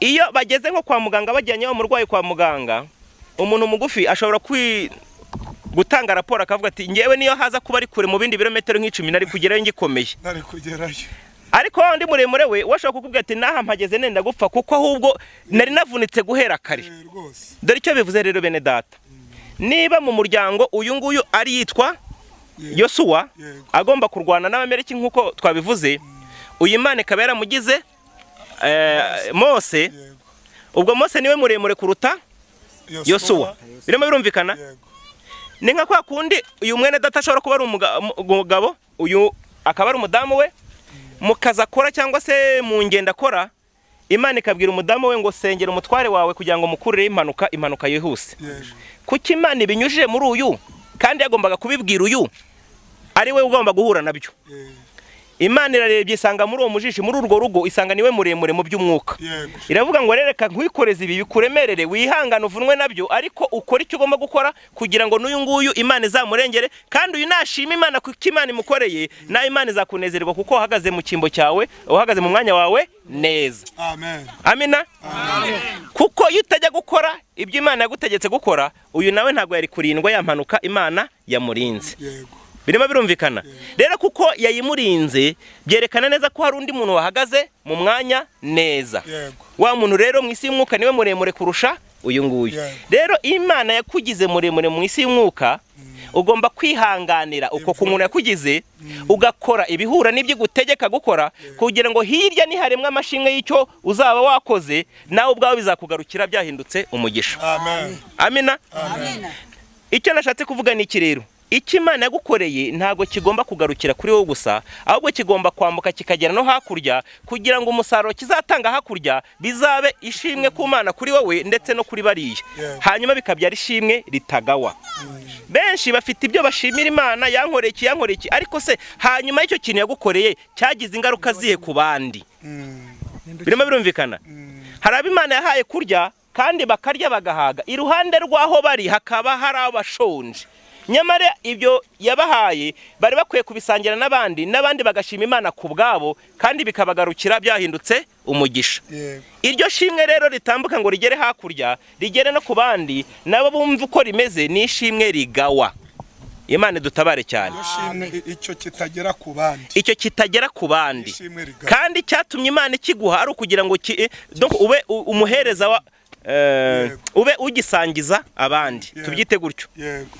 iyo bageze nko kwa muganga bajyanye umurwayi kwa muganga, umuntu mugufi ashobora gutanga raporo akavuga ati ngewe niyo haza kuba ari kure mu bindi birometero nk'icumi nari kugerayo ngikomeye. Ariko undi muremure we washobora kukubwira ati naha mpageze nenda gupfa kuko ahubwo nari navunitse guhera kare. Dore icyo bivuze rero bene data, niba mu muryango uyu nguyu ari yitwa Yosuwa agomba kurwana n'Abamaleki nk'uko twabivuze, uyu Imana ikaba yaramugize Mose, ubwo Mose niwe muremure kuruta Yosuwa. Birimo birumvikana? Ni nka kwa kundi uyu mwene data ashobora kuba ari umugabo, uyu akaba ari umudamu we, mukaza akora cyangwa se mu ngendo akora, Imana ikabwira umudamu we ngo sengera umutware wawe kugira ngo mukurire impanuka yihuse. Kuki Imana ibinyujije muri uyu kandi yagombaga kubibwira uyu ari we ugomba guhura nabyo? Imana irarebye isanga muri uwo mujishi, muri urwo rugo isanga niwe muremure mu by'umwuka. Iravuga ngo rereka nkwikoreze ibi bikuremerere, wihangana uvunwe nabyo, ariko ukora icyo ugomba gukora kugira ngo n'uyu nguyu Imana izamurengere, kandi uyu nashima Imana kuko Imana imukoreye, na Imana izakunezerwa kuko uhagaze mu kimbo cyawe, uhagaze mu mwanya wawe neza. Amen. Amina. Amen. Kuko iyo utajya gukora ibyo Imana yagutegetse gukora, uyu nawe ntabwo yari kurindwa ya mpanuka Imana yamurinze. Birimo birumvikana? Rero kuko yayimurinze byerekana neza ko hari undi muntu wahagaze mu mwanya neza. Wa muntu rero mu isi y'umwuka niwe muremure kurusha uyu nguyu. Rero Imana yakugize muremure mu isi y'umwuka, ugomba kwihanganira uko ku muntu yakugize, ugakora ibihura n'ibyo gutegeka gukora, kugira ngo hirya niharemwa amashimwe y'icyo uzaba wakoze, nawe ubwawe bizakugarukira byahindutse umugisha. Amen. Amina. Amen. Icyo nashatse kuvuga ni iki rero, icyo Imana yagukoreye ntabwo kigomba kugarukira kuri wowe gusa, ahubwo kigomba kwambuka kikagera no hakurya, kugira ngo umusaruro kizatanga hakurya bizabe ishimwe ku Mana kuri wowe ndetse no kuri bariya, hanyuma bikabyara ishimwe ritagawa. Benshi bafite ibyo bashimira Imana, yankoreye iki, ariko se hanyuma y'icyo kintu yagukoreye cyagize ingaruka zihe ku bandi? Birimo birumvikana? Hari abo Imana yahaye kurya kandi bakarya bagahaga, iruhande rw'aho bari hakaba hari abashonje. Nyamara ibyo yabahaye bari bakwiye kubisangira n'abandi bagashima Imana ku bwabo, kandi bikabagarukira byahindutse umugisha. Iryo shimwe rero ritambuka ngo rigere hakurya, rigere no ku bandi, nabo bumva uko rimeze, ni ishimwe rigawa. Imana dutabare cyane. Icyo kitagera ku bandi. Icyo kitagera ku bandi. Kandi cyatumye Imana ikiguha ari ukugira ngo ube umuhereza wa ube ugisangiza abandi. Tubyite gutyo.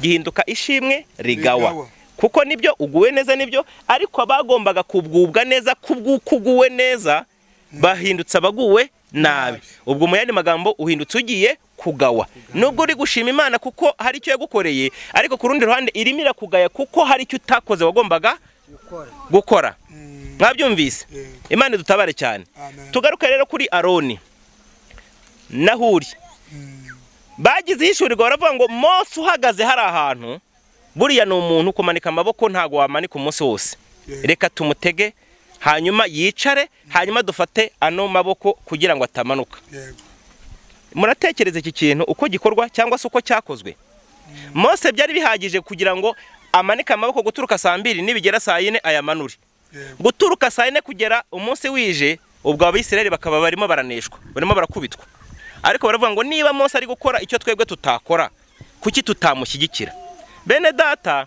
Gihinduka ishimwe rigawa. Kuko nibyo uguwe neza nibyo, ariko abagombaga kubwubwa neza kubwukuguwe neza bahindutse abaguwe nabi. Ubwo mu yandi magambo uhindutse ugiye kugawa. Nubwo uri gushima Imana kuko hari icyo yagukoreye, ariko ku rundi ruhande irimira kugaya kuko hari icyo utakoze wagombaga gukora. Mwabyumvise? Imana dutabare cyane. Tugaruka rero kuri Aroni na Huri. Bagize ishurirwa baravuga ngo Mose uhagaze hari ahantu, buriya ni umuntu kumanika amaboko ntago wamanika umunsi wose. Reka tumutege hanyuma yicare, hanyuma dufate ano maboko kugira ngo atamanuka. Muratekereza iki kintu uko gikorwa cyangwa se uko cyakozwe? Mose byari bihagije kugira ngo amanika amaboko guturuka saa 2 nibigera saa 4 ayamanure. Guturuka saa 4 kugera umunsi wije, ubwo Abisirayeli bakaba barimo baraneshwa, barimo barakubitwa. Ariko baravuga ngo niba Mose ari gukora icyo twebwe tutakora, kuki tutamushyigikira? Bene data,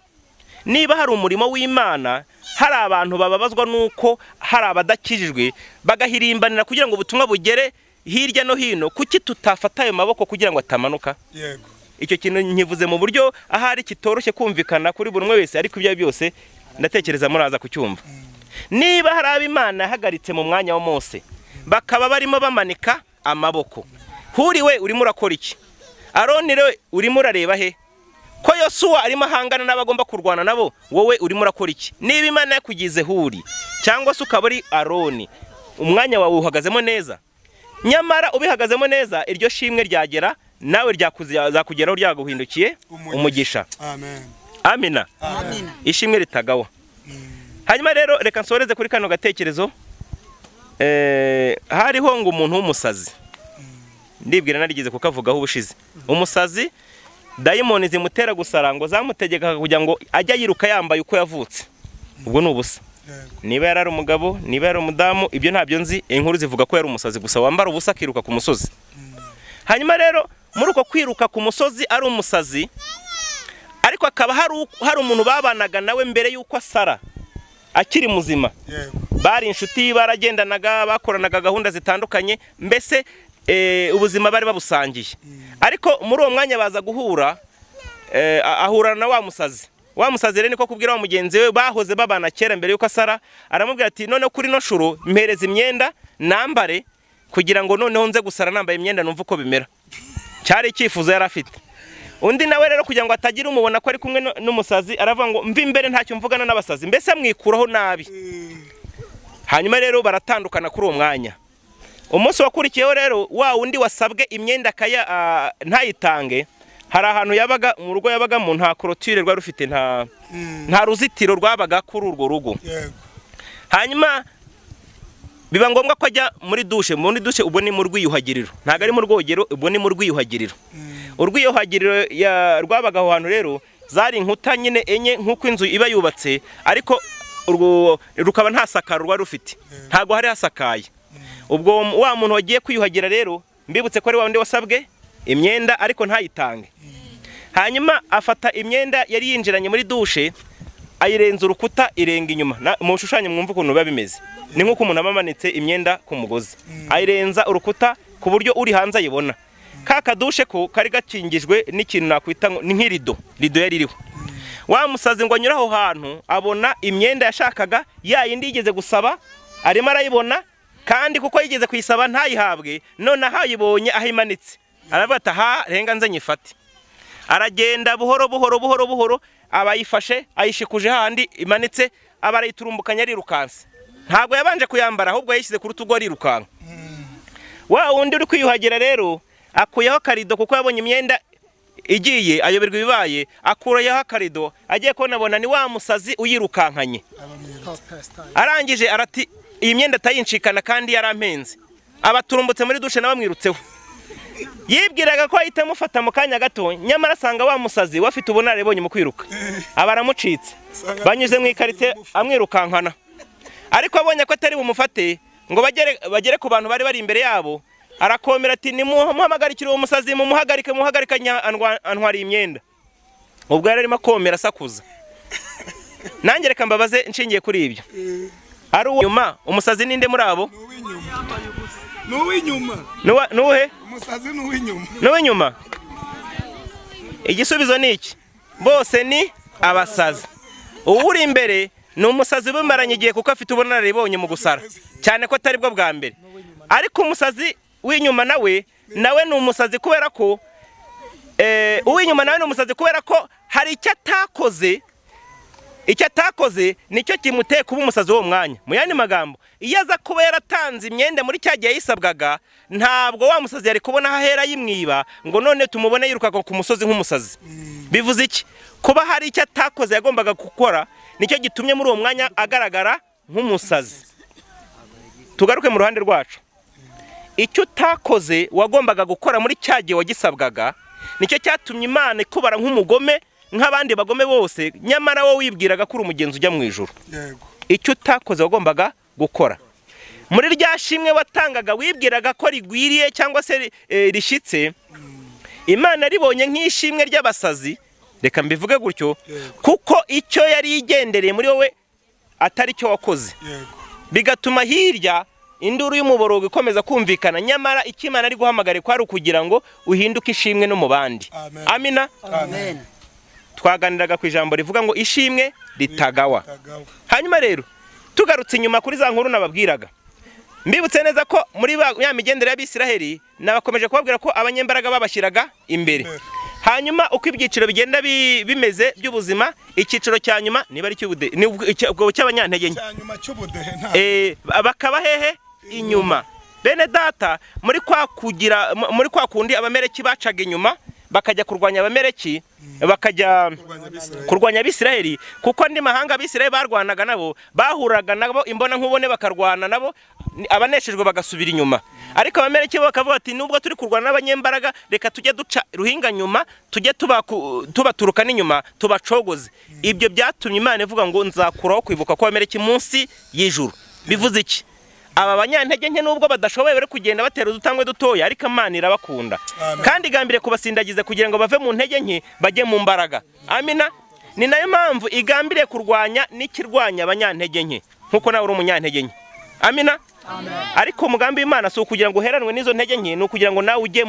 niba hari umurimo w'Imana, hari abantu bababazwa nuko hari abadakijijwe, bagahirimbanira kugira ngo ubutumwa bugere hirya no hino, kuki tutafata ayo maboko kugira ngo atamanuka? Yego. Icyo kintu nkivuze mu buryo ahari kitoroshye kumvikana kuri buri umwe wese, ariko ibyo byose ndatekereza muraza kucyumva. Niba hari ab'Imana yahagaritse mu mwanya wa Mose, bakaba barimo bamanika amaboko, Huri we urimo urakora iki? Aroni we urimo urareba he? Ko Yosuwa arimo ahangana n'abagomba kurwana nabo, wowe urimo urakora iki? Niba Imana yakugize Huri cyangwa se ukaba ari Aroni, umwanya wawe uhagazemo neza, nyamara ubihagazemo neza, iryo shimwe ryagera nawe ryakuzakugeraho ryaguhindukiye umugisha. Amen. Amina. Amen. Ishimwe ritagawa. Hanyuma rero reka nsoreze kuri kano gatekerezo. Hariho ngo umuntu w'umusazi, ndibwira narigeze kukavugaho ubushize. Umusazi dayimoni zimutera gusara ngo zamutegeka kugira ngo ajya yiruka yambaye uko yavutse. Ubwo ni ubusa. Niba yarari umugabo, niba yari umudamu, ibyo ntabyo nzi. Inkuru zivuga ko yari umusazi gusa wambara ubusa akiruka ku musozi. Hanyuma rero muri uko kwiruka ku musozi ari umusazi, ariko akaba hari umuntu babanaga nawe mbere y'uko asara akiri muzima. Bari inshuti, baragendanaga, bakoranaga gahunda zitandukanye, mbese ubuzima bari babusangiye. Ariko muri uwo mwanya baza guhura, ahurana na wa musazi. Wa musazi rero niko kubwira wa mugenzi we bahoze babana kera mbere y'uko asara, aramubwira ati none kuri no shuro mpereza imyenda nambare kugira ngo noneho nze gusara nambaye imyenda numva uko bimera. Cyari icyifuzo yari afite. Undi nawe rero kugira ngo atagira umubona ko ari kumwe n'umusazi, aravuga ngo mvi imbere ntacyo mvugana n'abasazi, mbese amwikuraho nabi. Hanyuma rero baratandukana kuri uwo mwanya. Umunsi wakurikiyeho rero wa undi wasabwe imyenda ntayitange, hari ahantu yabaga mu rugo yabagamo nta korotire rwa rufite, nta ruzitiro rwabaga kuri urwo rugo. Hanyuma biba ngombwa ko ajya muri dushe. Muri dushe ubwo ni mu rwiyuhagiriro, ntago ari mu rwogero, ubwo ni mu rwiyuhagiriro. Urwiyuhagiriro rwabaga aho hantu rero zari inkuta nyine enye nk'uko inzu iba yubatse, ariko rukaba nta sakaro rwa rufite, ntago hari hasakaye. Ubwo wa muntu wagiye kwiyuhagira rero, mbibutse ko ari wa wundi wasabwe imyenda ariko ntayitange. Hanyuma afata imyenda yari yinjiranye muri dushe, ayirenza urukuta irenga inyuma. Mu shushanya mwumva ukuntu biba bimeze, ni nk'uko umuntu amanitse imyenda ku mugozi, ayirenza urukuta ku buryo uri hanze ayibona. Ka kadushe ko kari gakingijwe n'ikintu nakwita ni nk'irido yari iriho. Wa musazi ngo anyura aho hantu abona imyenda yashakaga yindi yigeze gusaba, arimo arayibona, kandi kuko yigeze kuyisaba ntayihabwe, none ahayibonye ahimanitse, aravuga ati aha renga nze nyifate. Aragenda buhoro abayifashe ayishikuje handi imanitse, abarayiturumbukanya arirukanse. Ntabwo yabanje kuyambara, ahubwo yashyize ku rutugo arirukanka. Wa wundi uri kwiyuhagira rero akuyeho karido, kuko yabonye imyenda igiye, ayoberwa ibibaye, akurayeho karido, agiye kubona ni wa musazi uyirukankanye. Arangije arati iyi myenda atayinshikana kandi yarampenze. Abaturumbutse muri dushe nabamwirutseho. Yibwiraga ko ahita amufata mu kanya gato, nyamara asanga wa musazi wafite ubunararibonye mu kwiruka. Abaramucitse, banyuze mu ikarite amwirukankana. Ariko abonye ko atari bumufate ngo bagere ku bantu bari imbere yabo, arakomera ati nimuhamagarikire uwo musazi, muhagarike antwari imyenda. Ubwo yari arimo akomera asakuza. Nanjye reka mbabaze nshingiye kuri ibyo, ari unyuma umusazi ninde muri abo? N'uw'inyuma. Nuhe? Umusazi n'uw'inyuma. N'uw'inyuma. Igisubizo ni iki? Bose ni abasazi. Uri imbere ni umusazi bumaranye igihe kuko afite ubunararibonye mu gusara, cyane ko atari bwo bwa mbere. Ariko umusazi w'inyuma nawe ni umusazi kubera ko uw'inyuma nawe ni umusazi kubera ko hari icyo atakoze nicyo kimuteye kuba umusazi w'uwo mwanya. Mu yandi magambo, iyo aza kuba yaratanze imyenda muri cya gihe yisabwaga, ntabwo wa musazi yari kubona aho ahera yimwiba ngo none tumubone yirukaga ku musozi nk'umusazi. Bivuze iki? Kuba hari icyo atakoze yagombaga gukora, nicyo gitumye muri uwo mwanya agaragara nk'umusazi. Tugaruke mu ruhande rwacu. Icyo utakoze wagombaga gukora muri cya gihe wagisabwaga, nicyo cyatumye Imana ikubara nk'umugome nk'abandi bagome bose, nyamara wowe wibwiraga ko uri umugenzi ujya mu ijuru. Icyo utakoze wagombaga gukora. Muri rya shimwe watangaga wibwiraga ko rigwiriye cyangwa se rishyitse, Imana ribonye nk'ishimwe ry'abasazi, reka mbivuge gutyo, kuko icyo yari yigendereye muri wowe atari cyo wakoze. Bigatuma hirya induru y'umuborogo ikomeza kumvikana, nyamara icyo Imana ari guhamagara ko ari ukugira ngo uhinduke ishimwe no mu bandi. Amina. Amen. Twaganiraga ku ijambo rivuga ngo ishimwe ritagawa. Hanyuma rero tugarutse inyuma kuri za nkuru nababwiraga, mbibutse neza ko muri ya migendere y'Abisiraheli nabakomeje kubabwira ko abanyembaraga babashyiraga imbere. Hanyuma uko ibyiciro bigenda bimeze by'ubuzima, icyiciro cya nyuma niba ari cy'abanyantege nke, bakaba hehe? Inyuma. Bene data, muri kwa kundi abamereki bacaga inyuma bakajya kurwanya abamereki, bakajya kurwanya Abisiraheli, kuko andi mahanga Abisiraheli barwanaga nabo, bahuraga nabo imbona nkubone bakarwana nabo, abaneshejwe bagasubira inyuma. Ariko abamereki bo bakavuga ati nubwo turi kurwana n'abanyembaraga, reka tujye duca ruhinga nyuma, tujye tubaturuka n'inyuma, tubacogoze. Ibyo byatumye Imana ivuga ngo nzakuraho kwibuka kwa abamereki munsi y'ijuru. Bivuze iki? aba banyantege nke nubwo badashoboye bari kugenda batera udutambwe dutoya ariko Imana irabakunda kandi igambiriye kubasindagiza kugira ngo bave mu ntege nke bajye mu mbaraga. Amina. Ni nayo mpamvu igambiriye kurwanya n'ikirwanya abanyantege nke nkuko nawe uri umunyantege nke. Amina. Ariko umugambi w'Imana si ukugira ngo uheranwe n'izo ntege nke, ni ukugira ngo nawe ujye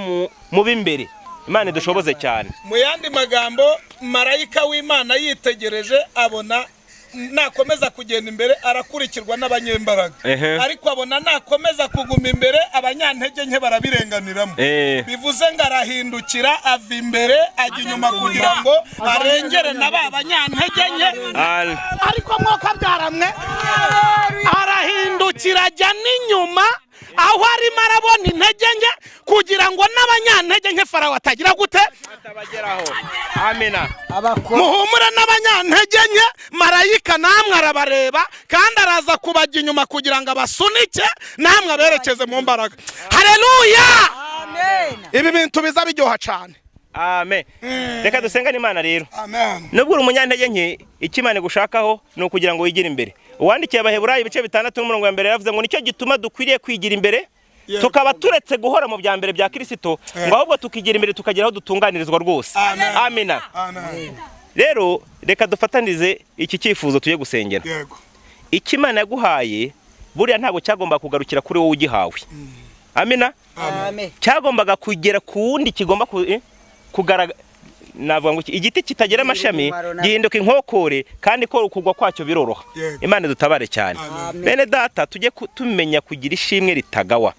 mu b'imbere. Imana idushoboze cyane. Mu yandi magambo, marayika w'Imana yitegereje abona nakomeza kugenda imbere arakurikirwa n'abanyembaraga, ariko abona nakomeza kuguma imbere abanyantege nke barabirenganiramo. Bivuze ngo arahindukira ava imbere ajya inyuma kugira ngo arengere n'aba banyantege nke. Ariko mwuka byaramwe arahindukira ajya n'inyuma aho arimo arabona intege nke kugira ngo n'abanyantege nke Farawo atagira gute atabageraho. Amina. Muhumura n'abanyantege nke, marayika namwe arabareba kandi araza kubajya inyuma kugira ngo abasunike namwe aberekeze mu mbaraga. Haleluya. Amen. Ibi bintu biza biryoha cyane. Amen. Reka dusengane Imana rero. Amen. Nubwo uri umunyantege nke, ikimane gushakaho ni ukugira ngo wigire imbere. Uwandikiye Abaheburayo ibice 6:1 yavuze ngo nicyo gituma dukwiriye kwigira imbere tukaba turetse guhora mu bya mbere bya Kristo, ngo ahubwo tukigira imbere tukageraho dutunganirizwa rwose. Amina. Rero reka dufatanize iki cyifuzo tuye gusengera. Ikimana yaguhaye buriya ntago cyagomba kugarukira kuri wowe ugihawe. Amina. Cyagombaga kugera ku wundi kigomba kugaragara. Navuga ngo igiti kitagera amashami gihinduka inkokore kandi ko ukugwa kwacyo biroroha. Imana dutabare cyane. Bene data tujye tumenya kugira ishimwe ritagawa.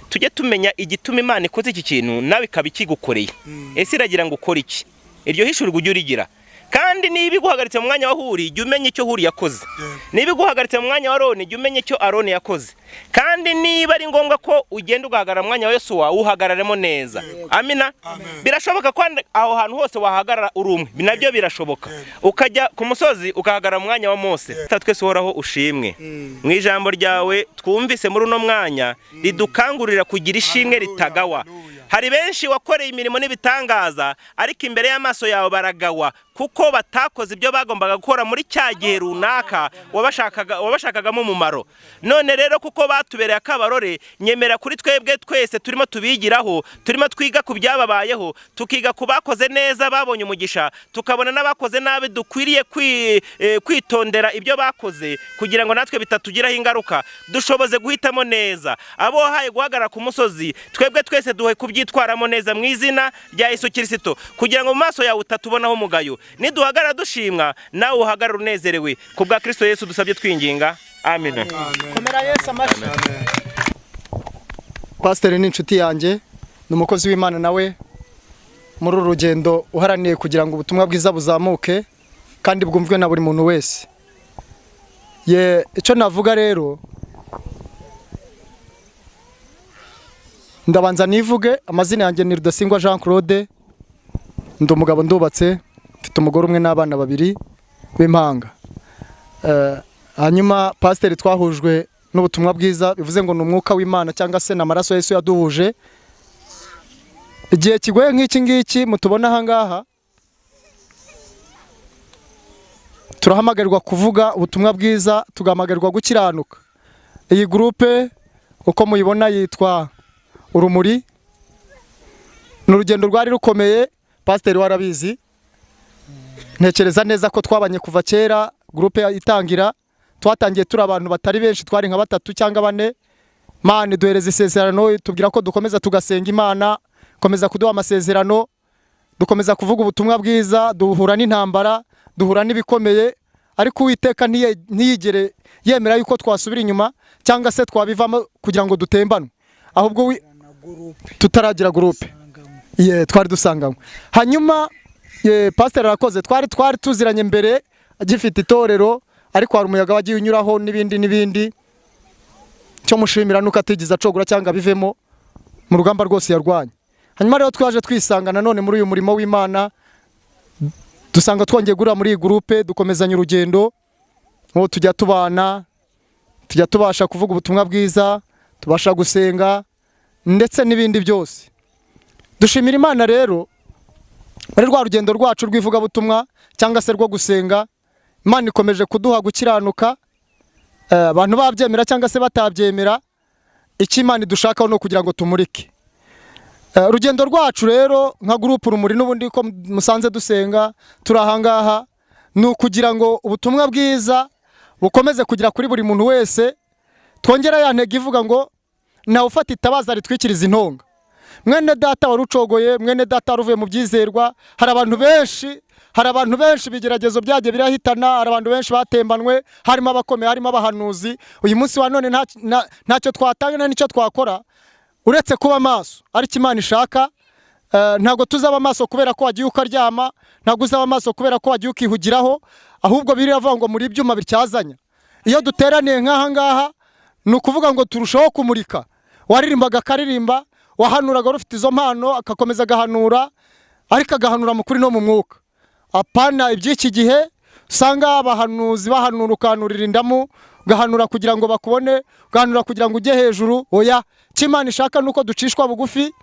Tujye tumenya igituma Imana ikoze iki kintu nawe ikabikigukoreye. Ese iragira ngo ukore iki? Iryo hishurirwa ujye urigira. Kandi niba iguhagaritse mu mwanya wa Huri jya umenya icyo Huri yakoze. Niba iguhagaritse mu mwanya wa Aroni jya umenya icyo Aroni yakoze. Kandi niba ari ngombwa ko ugenda ugahagarara mu mwanya wa Yosuwa uhagararemo neza. Amina. Birashoboka ko aho hantu hose wahagarara urumwe. Binabyo birashoboka. Ukajya ku musozi ukahagarara mu mwanya wa Mose. Twese uhoraho ushimwe. Mu ijambo ryawe twumvise muri uno mwanya ridukangurira kugira ishimwe ritagawa. Hari benshi wakoreye imirimo n'ibitangaza ariko imbere y'amaso yawe baragawa kuko batakoze ibyo bagombaga gukora muri cya gihe runaka wabashakagamo umumaro. None rero kuko batubereye akabarore, nyemera kuri twebwe twese turimo tubigiraho, turimo twiga ku byababayeho, tukiga ku bakoze neza babonye umugisha, tukabona n'abakoze nabi dukwiriye kwitondera ibyo bakoze kugira ngo natwe bitatugiraho ingaruka. Dushoboze guhitamo neza abo wahaye guhagarara ku musozi, twebwe twese duhe kubyitwaramo neza mu izina rya Yesu Kristo kugira ngo mu maso yawe utatubonaho umugayo. Niduhagarara dushimwa nawe uhagarara unezerewe kubwa Kristo Yesu dusabye twinginga. Amen. Komera Yesu amashi. Pastor ni inshuti yanjye, ni umukozi w'Imana nawe muri urugendo uharaniye kugira ngo ubutumwa bwiza buzamuke kandi bwumvwe na buri muntu wese. Icyo navuga rero, ndabanza nivuge amazina yanjye ni Rudasingwa Jean Claude, ndi umugabo ndubatse, mfite umugore umwe n'abana babiri b'impanga. Hanyuma pasiteri twahujwe n'ubutumwa bwiza, bivuze ngo ni umwuka w'Imana cyangwa se n'amaraso Yesu yaduhuje. Igihe kigoye nk'iki ngiki mutubona aha ngaha, turahamagarwa kuvuga ubutumwa bwiza, tugahamagarwa gukiranuka. Iyi groupe uko muyibona yitwa Urumuri. Ni urugendo rwari rukomeye, pasiteri warabizi. Ntekereza neza ko twabanye kuva kera, groupe itangira twatangiye turi abantu batari benshi, twari nka 3 cyangwa 4. Mana duhereza isezerano, tubwira ko dukomeza tugasenga Imana, komeza kuduha amasezerano, dukomeza kuvuga ubutumwa bwiza, duhura n'intambara, duhura n'ibikomeye, ariko Uwiteka ntiyigere yemera yuko twasubira inyuma cyangwa se twabivamo kugira ngo dutembanwe. Ahubwo tutaragira groupe twari dusanganywe. Hanyuma pastor arakoze, twari tuziranye mbere agifite itorero, ariko hari umuyaga wagiye unyuraho n'ibindi cyo mushimira nuko atigeze acogura cyangwa bivemo mu rugamba rwose yarwanye. Hanyuma rero twaje twisanga none muri uyu murimo w'Imana, dusanga twongeye gura muri iyi groupe, dukomezanya urugendo, ngo tujya tubana, tujya tubasha kuvuga ubutumwa bwiza, tubasha gusenga ndetse n'ibindi byose. Dushimira Imana rero muri rwa rugendo rwacu rw'ivuga butumwa cyangwa se rwo gusenga, Imana ikomeje kuduha gukiranuka. Abantu babyemera cyangwa se batabyemera, icyo Imana idushakaho no kugira ngo tumurike. Urugendo rwacu rero nka groupe Urumuri n'ubundi ko musanze dusenga turi ahangaha ni ukugira ngo ubutumwa bwiza bukomeze kugira kuri buri muntu wese. Twongera ya ntego ivuga ngo nawe ufata itabaza ritwikiriza intonga. Mwene data warucogoye, mwene data waruvuye mu byizerwa, hari abantu benshi bigeragezo byaje birahitana, hari abantu benshi batembanwe, harimo abakomeye, harimo abahanuzi. Uyu munsi wa none ntacyo twatanga n'icyo twakora uretse kuba maso. Ariko Imana ishaka ntago tuzaba maso kubera ko wagiye ukaryama, ntago uzaba maso kubera ko wagiye ukihugiraho, ahubwo biravuga ngo muri ibyuma bicyazanya. Iyo duteraniye nk'aha ngaha ni ukuvuga ngo turushaho kumurika. Waririmbaga akaririmba, wahanuraga ufite izo mpano akakomeza agahanura, ariko agahanura mu kuri no mu mwuka. Apana iby'iki gihe usanga abahanuzi bahanura ukanurira indamu, ugahanura kugira ngo bakubone, ugahanura kugira ngo ujye hejuru. Oya, Imana ishaka nuko ducishwa bugufi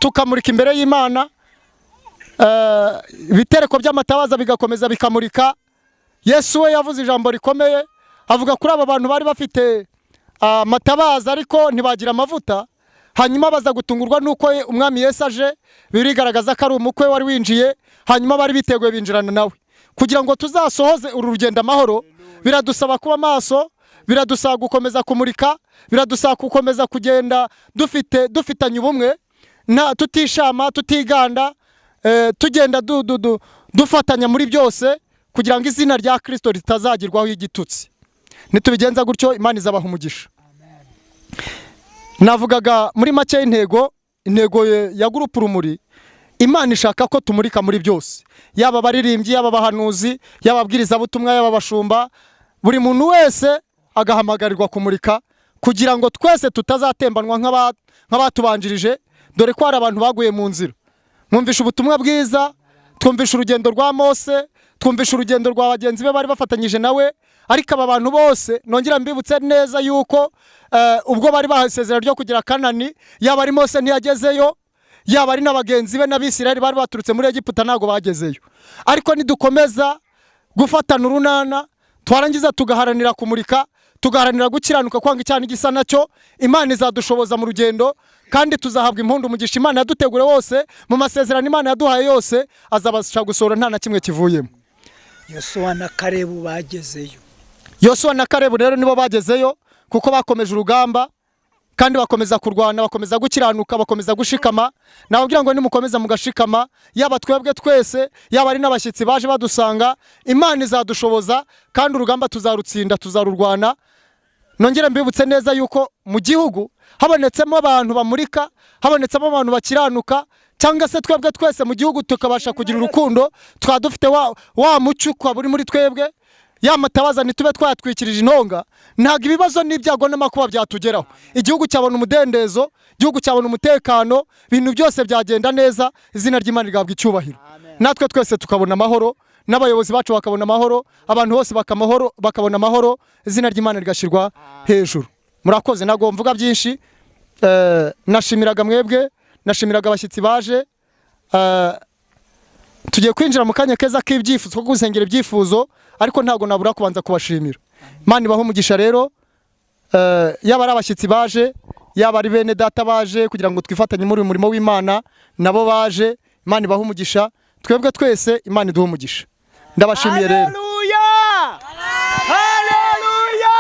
tukamurika imbere y'Imana, ibitereko by'amatabaza bigakomeza bikamurika. Yesu we yavuze ijambo rikomeye, avuga kuri aba bantu bari bafite amatabaza ariko ntibagira amavuta, hanyuma baza gutungurwa nuko umwami Yesu aje, birigaragaza ko ari umukwe wari winjiye, hanyuma bari biteguye binjirana nawe. Kugira ngo tuzasohoze uru rugendo amahoro, biradusaba kuba maso, biradusaba gukomeza kumurika, biradusaba gukomeza kugenda dufitanye ubumwe, tutishama, tutiganda, tugenda dufatanya muri byose kugira ngo izina rya Kristo ritazagirwaho igitutsi. Nitubigenza gutyo Imana izabaha umugisha. Navugaga muri make intego ya groupe Urumuri, Imana ishaka ko tumurika muri byose, yaba baririmbyi, yaba bahanuzi, yaba abwiriza butumwa, yaba bashumba, buri muntu wese agahamagarirwa kumurika kugira ngo twese tutazatembanwa nk'abatubanjirije, dore ko hari abantu baguye mu nzira. Mwumvisha ubutumwa bwiza, twumvisha urugendo rwa Mose, twumvisha urugendo rwa bagenzi be bari bafatanyije nawe, ariko aba bantu bose nongera mbibutse neza yuko ubwo bari bahasezera ryo kugira Kanani, yaba ari Mose ntiyagezeyo, yaba ari n'abagenzi be n'Abisirayeli bari baturutse muri Egiputa ntago bagezeyo. Ariko nidukomeza gufatana urunana, twarangiza tugaharanira kumurika, tugaharanira gukiranuka, kwanga icyaha gisa nacyo, Imana izadushoboza mu rugendo, kandi tuzahabwa impundu umugisha Imana yadutegure wose, mu masezerano Imana yaduhaye yose azabasha gusohora nta na kimwe kivuyemo. Yosuwa na Kalebu bagezeyo. Yosuwa na Kalebu rero nibo bagezeyo, kuko bakomeje urugamba kandi bakomeza kurwana, bakomeza gukiranuka, bakomeza gushikama. Nababwira ngo nimukomeza mugashikama, yaba twebwe twese, yaba ari n'abashyitsi baje badusanga, Imana izadushoboza kandi urugamba tuzarutsinda, tuzarurwana. Nongera mbibutse neza yuko mu gihugu habonetsemo abantu bamurika, habonetsemo abantu bakiranuka, cyangwa se twebwe twese mu gihugu tukabasha kugira urukundo, twadufite wa mucyo kwa buri muri twebwe, ya matabaza nitube twatwikirije intonga, ntago ibibazo n'ibyago n'amakuba byatugeraho. Igihugu cyabona umudendezo, igihugu cyabona umutekano, ibintu byose byagenda neza, izina ry'Imana rigabwa icyubahiro. Natwe twese tukabona amahoro, n'abayobozi bacu bakabona amahoro, abantu bose bakabona amahoro, izina ry'Imana rigashirwa hejuru. Murakoze, nago mvuga byinshi. Nashimiraga mwebwe, nashimiraga abashyitsi baje. Tugiye kwinjira mu kanya keza k'ibyifuzo, ko gusengera ibyifuzo, ariko ntago nabura kubanza kubashimira. Imana ibahe umugisha rero, yaba ari abashyitsi baje, yaba ari bene data baje kugira ngo twifatanye muri umurimo w'Imana, nabo baje. Imana ibahe umugisha, twebwe twese Imana iduhe umugisha. Ndabashimiye rero. Haleluya! Haleluya!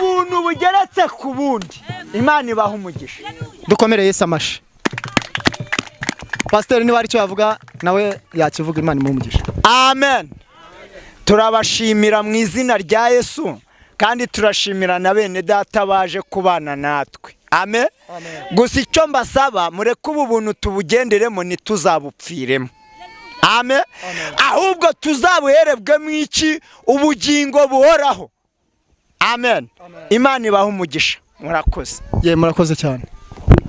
Ubuntu bugeretse ku bundi. Imana ibahe umugisha. Dukomere Yesu amashi. Pastor niba ari cyo yavuga nawe yakivuga, Imana imuhe umugisha. Amen. Turabashimira mu izina rya Yesu, kandi turashimira na bene data baje kubana natwe. Amen. Gusa icyo mbasaba, mureke ubu buntu tubugenderemo, ntituzabupfiremo. Amen. Ahubwo tuzabuherebwemo iki? Ubugingo buhoraho. Amen. Imana ibahe umugisha. Murakoze. Murakoze cyane.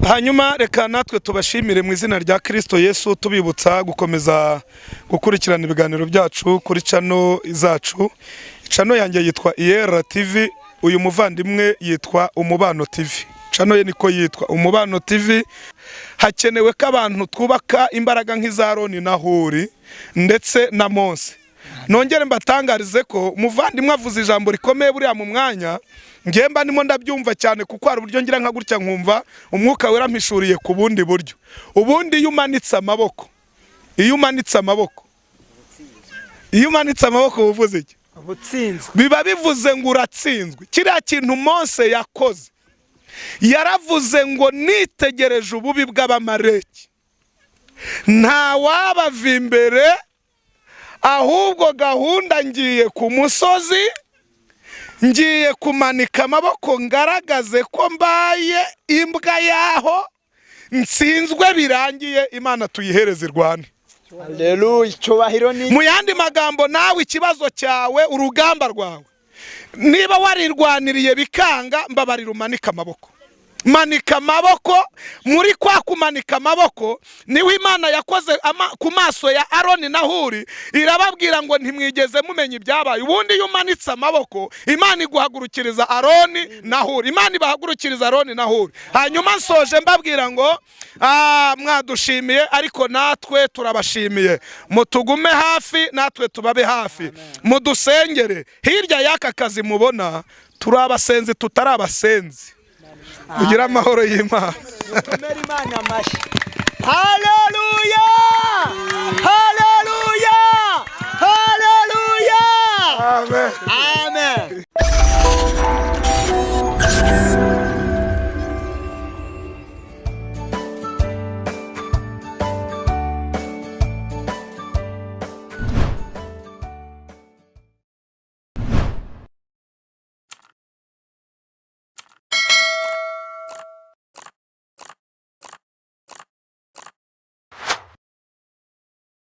Hanyuma reka natwe tubashimire mu izina rya Kristo Yesu, tubibutsa gukomeza gukurikirana ibiganiro byacu kuri channel zacu. Channel yanjye yitwa IR TV, uyu muvandimwe yitwa Umubano TV. Channel ye niko yitwa Umubano TV. Hakenewe ko abantu twubaka imbaraga nk'iza Aroni na Huri ndetse na Mose. nongere mbatangarize ko umuvandimwe avuze ijambo rikomeye buriya mu mwanya ngemba ndimo ndabyumva cyane kuko hari uburyo ngira nka gutya nkumva umwuka wera mpishuriye ku bundi buryo. Ubundi iyo umanitse amaboko uvuze iki? Biba bivuze ngo uratsinzwe. Kiriya kintu Mose yakoze yaravuze ngo nitegereje ububi bw'abamareki nta wabava imbere, ahubwo gahunda ngiye ku musozi, ngiye kumanika amaboko ngaragaze ko mbaye imbwa yaho nsinzwe birangiye, Imana tuyihereze irwane. Haleluya, icyubahiro ni. Mu yandi magambo, nawe ikibazo cyawe, urugamba rwawe, niba warirwaniriye bikanga, mbabarira umanika amaboko. Manika amaboko. Muri kwa kumanika amaboko niho Imana yakoze ku maso ya Aroni na Huri, irababwira ngo ntimwigeze mumenya ibyabaye. Ubundi iyo umanitse amaboko, Imana iguhagurukiriza Aroni na Huri, Imana ibahagurukiriza Aroni na Huri. Hanyuma nsoje mbabwira ngo mwadushimiye, ariko natwe turabashimiye. Mutugume hafi, natwe tubabe hafi. Mudusengere. Hirya y'aka kazi mubona, turi abasenzi tutari abasenzi. Kugira amahoro y'Imana. Haleluya! Haleluya! Haleluya! Amen.